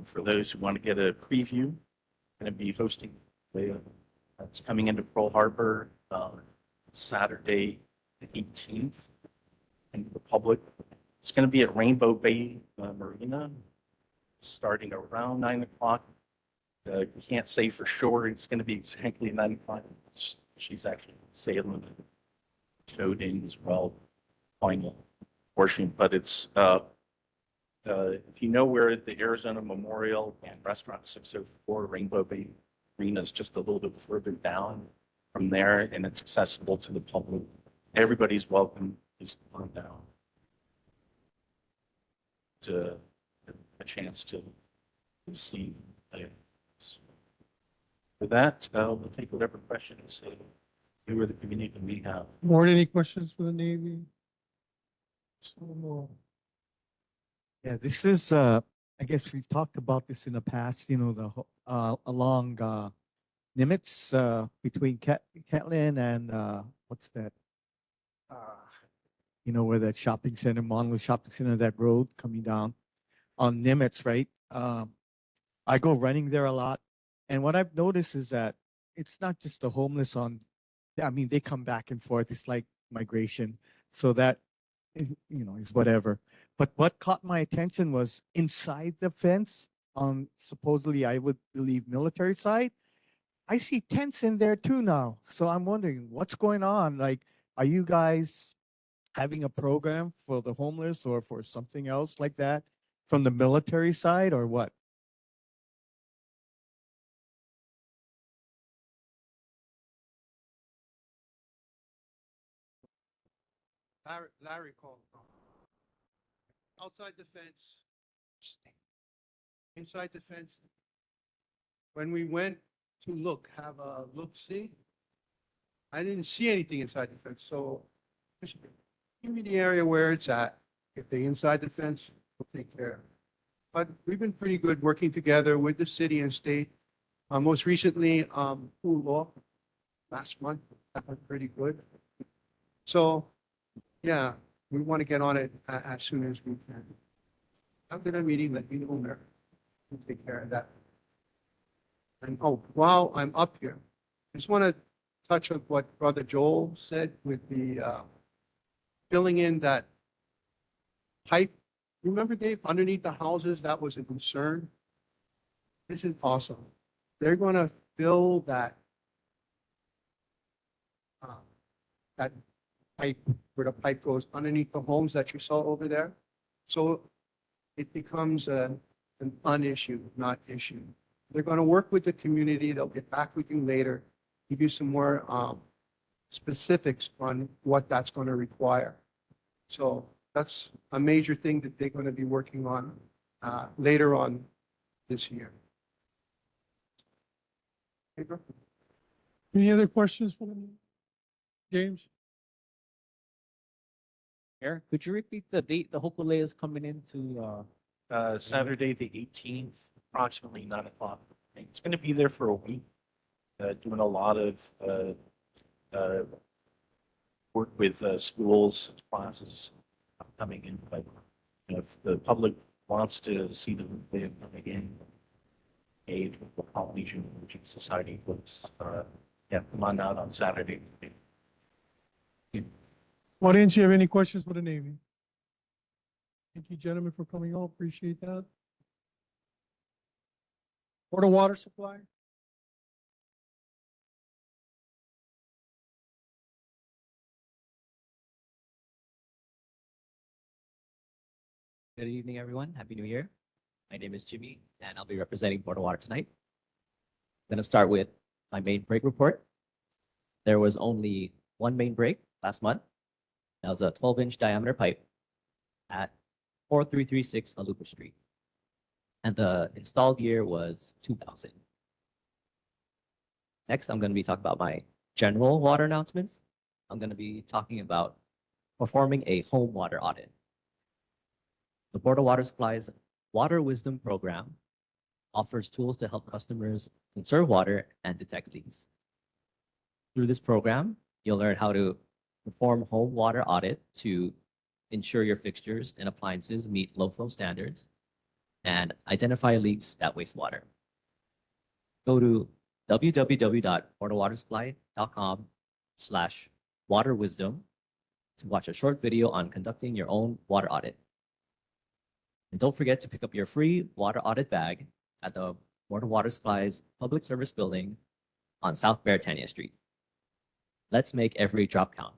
For those who want to get a preview, I'm going to be hosting Ukulele. It's coming into Pearl Harbor Saturday, the 18th, and the public. It's going to be at Rainbow Bay Marina, starting around 9 o'clock. You can't say for sure it's going to be exactly 9 o'clock. She's actually sailing and towed in as well, final portion. But it's, if you know where the Arizona Memorial and Restaurant 604 Rainbow Bay Marina is just a little bit further down from there, and it's accessible to the public. Everybody's welcome. Please come on down to a chance to see. With that, we'll take whatever questions you or the community may have. Board, any questions for the Navy? Yeah, this is, I guess we've talked about this in the past, you know, along Nimitz between Catlin and what's that? You know, where that shopping center, Monolith Shopping Center, that road coming down on Nimitz, right? I go running there a lot. And what I've noticed is that it's not just the homeless I mean, they come back and forth. It's like migration. So that, you know, is whatever. But what caught my attention was inside the fence on supposedly, I would believe, military side. I see tents in there too now. So I'm wondering what's going on. Like, are you guys having a program for the homeless or for something else like that from the military side or what? Larry called. Outside the fence, inside the fence. When we went to have a look-see, I didn't see anything inside the fence. So just give me the area where it's at. If they're inside the fence, we'll take care of it. But we've been pretty good working together with the city and state. Most recently, pool law last month, that went pretty good. So yeah, we want to get on it as soon as we can. After the meeting, let me know there. We'll take care of that. And while I'm up here, I just want to touch on what Brother Joel said with the filling in that pipe. Remember, Dave, underneath the houses, that was a concern. This is awesome. They're going to fill that pipe where the pipe goes underneath the homes that you saw over there. So it becomes an unissue, not issue. They're going to work with the community. They'll get back with you later, give you some more specifics on what that's going to require. So that's a major thing that they're going to be working on later on this year. Any other questions for me? James? Chair, could you repeat the date the Hopule is coming into, Saturday, the 18th, approximately 9 o'clock. It's going to be there for a week, doing a lot of uh, work with schools, classes coming in. But if the public wants to see the movie coming in, aid with the Polynesian Energy Society folks, yeah, come on out on Saturday. Audience, you have any questions for the Navy? Thank you, gentlemen, for coming on. Appreciate that. Board of Water Supply? Good evening, everyone. Happy New Year. My name is Jimmy, and I'll be representing Board of Water tonight. I'm going to start with my main break report. There was only one main break last month. That was a 12-inch diameter pipe at 4336 Alupa Street. And the installed year was 2000. Next, I'm going to be talking about my general water announcements. I'm going to be talking about performing a home water audit. The Board of Water Supply's Water Wisdom program offers tools to help customers conserve water and detect leaks. Through this program, you'll learn how to perform home water audit to ensure your fixtures and appliances meet low flow standards and identify leaks that waste water. Go to www.boardofwatersupply.com/waterwisdom to watch a short video on conducting your own water audit. And don't forget to pick up your free water audit bag at the Board of Water Supply's Public Service Building on South Beretania Street. Let's make every drop count.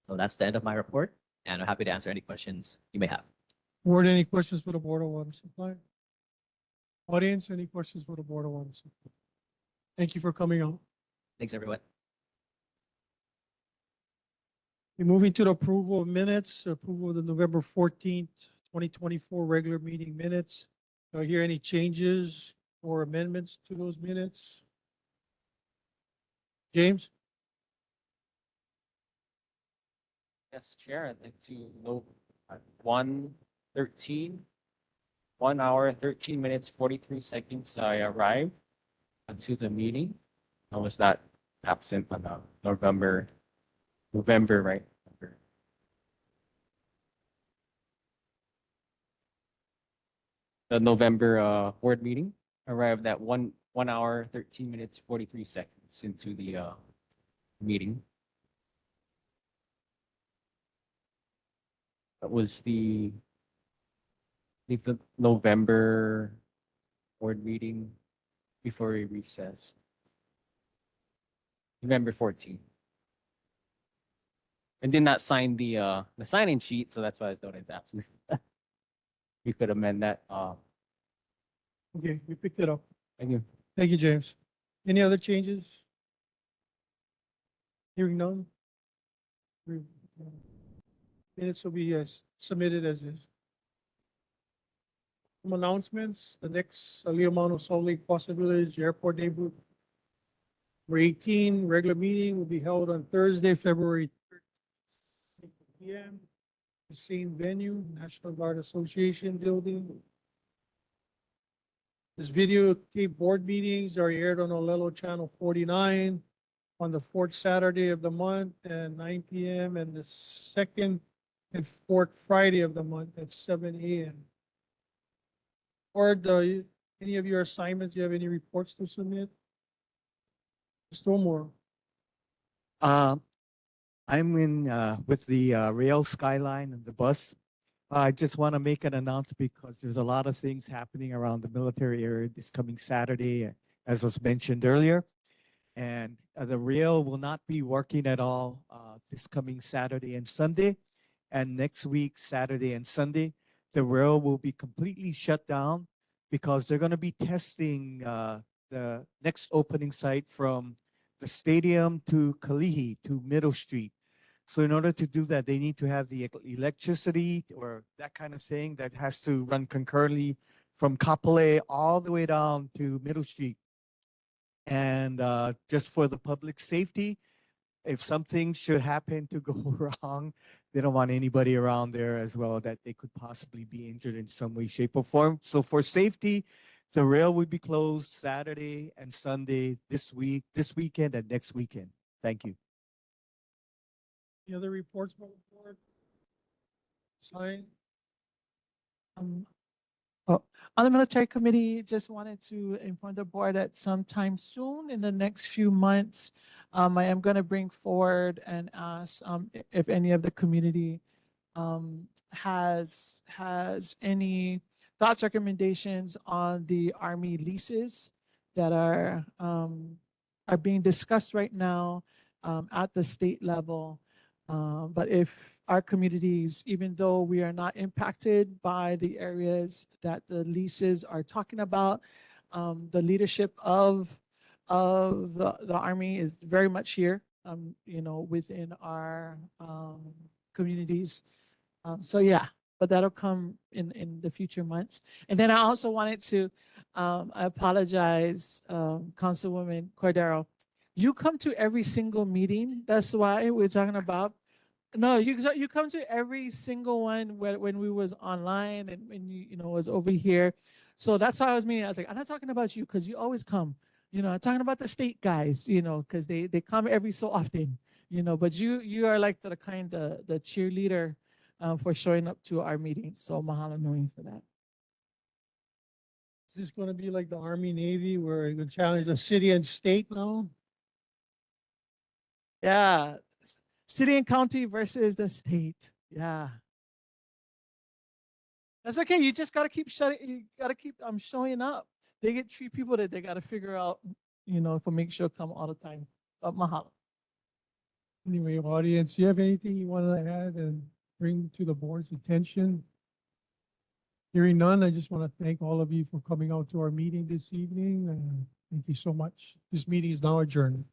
So that's the end of my report, and I'm happy to answer any questions you may have. Board, any questions for the Board of Water Supply? Audience, any questions for the Board of Water Supply? Thank you for coming on. Thanks, everyone. We're moving to the approval of minutes, approval of the November 14th, 2024 regular meeting minutes. Do I hear any changes or amendments to those minutes? James? yes, Chair, I'd like to note at 1:13, 1 hour, 13 minutes, 43 seconds, I arrived to the meeting. I was not absent on November, right? The November board meeting arrived at 1 hour, 13 minutes, 43 seconds into the meeting. That was I think the November board meeting before we recessed. November 14th. And did not sign the sign-in sheet, so that's why it's noted as absent. We could amend that. Okay, we picked it up. Thank you. Thank you, James. Any other changes? Hearing none? Minutes will be submitted as is. Some announcements, the next AliamanuSalt LakeFoster Village Airport Neighborhood Number 18, regular meeting will be held on Thursday, February 13th, p.m. The same venue, National Guard Association building. This videotape board meetings are aired on Olelo Channel 49 on the fourth Saturday of the month at 9 p.m. and the second and fourth Friday of the month at 7 a.m. Or any of your assignments, you have any reports to submit? Stormwater. I'm in with the rail skyline and the bus. I just want to make an announcement because there's a lot of things happening around the military area this coming Saturday, as was mentioned earlier. And the rail will not be working at all this coming Saturday and Sunday. And next week, Saturday and Sunday, the rail will be completely shut down because they're going to be testing the next opening site from the stadium to Kalihi to Middle Street. So in order to do that, they need to have the electricity or that kind of thing that has to run concurrently from Kapolei all the way down to Middle Street. And just for the public safety, if something should happen to go wrong, they don't want anybody around there as well that they could possibly be injured in some way, shape, or form. So for safety, the rail will be closed Saturday and Sunday this week, this weekend, and next weekend. Thank you. Any other reports from the board? Sign? Um, On the military committee, just wanted to inform the board that sometime soon in the next few months, I am going to bring forward and ask if any of the community has any thoughts, recommendations on the Army leases that are being discussed right now at the state level. But if our communities, even though we are not impacted by the areas that the leases are talking about, the leadership of the Army is very much here, within our communities. So yeah, but that'll come in the future months. And then I also wanted to I apologize, Councilwoman Cordero. You come to every single meeting. That's why we're talking about. No, you come to every single one when we was online and when you was over here. So that's why I was meaning. I was like, I'm not talking about you because you always come. I'm talking about the state guys. Because they come every so often. But you are like the cheerleader for showing up to our meetings. So mahalo nui for that. Is this going to be like the Army Navy where you can challenge the city and state now? Yeah, city and county versus the state. Yeah. That's okay. You just gotta keep You gotta keep showing up. They get 3 people that they gotta figure out, if make sure come all the time. But mahalo. Anyway, audience, you have anything you want to add and bring to the board's attention? Hearing none, I just want to thank all of you for coming out to our meeting this evening. Thank you so much. This meeting is now adjourned.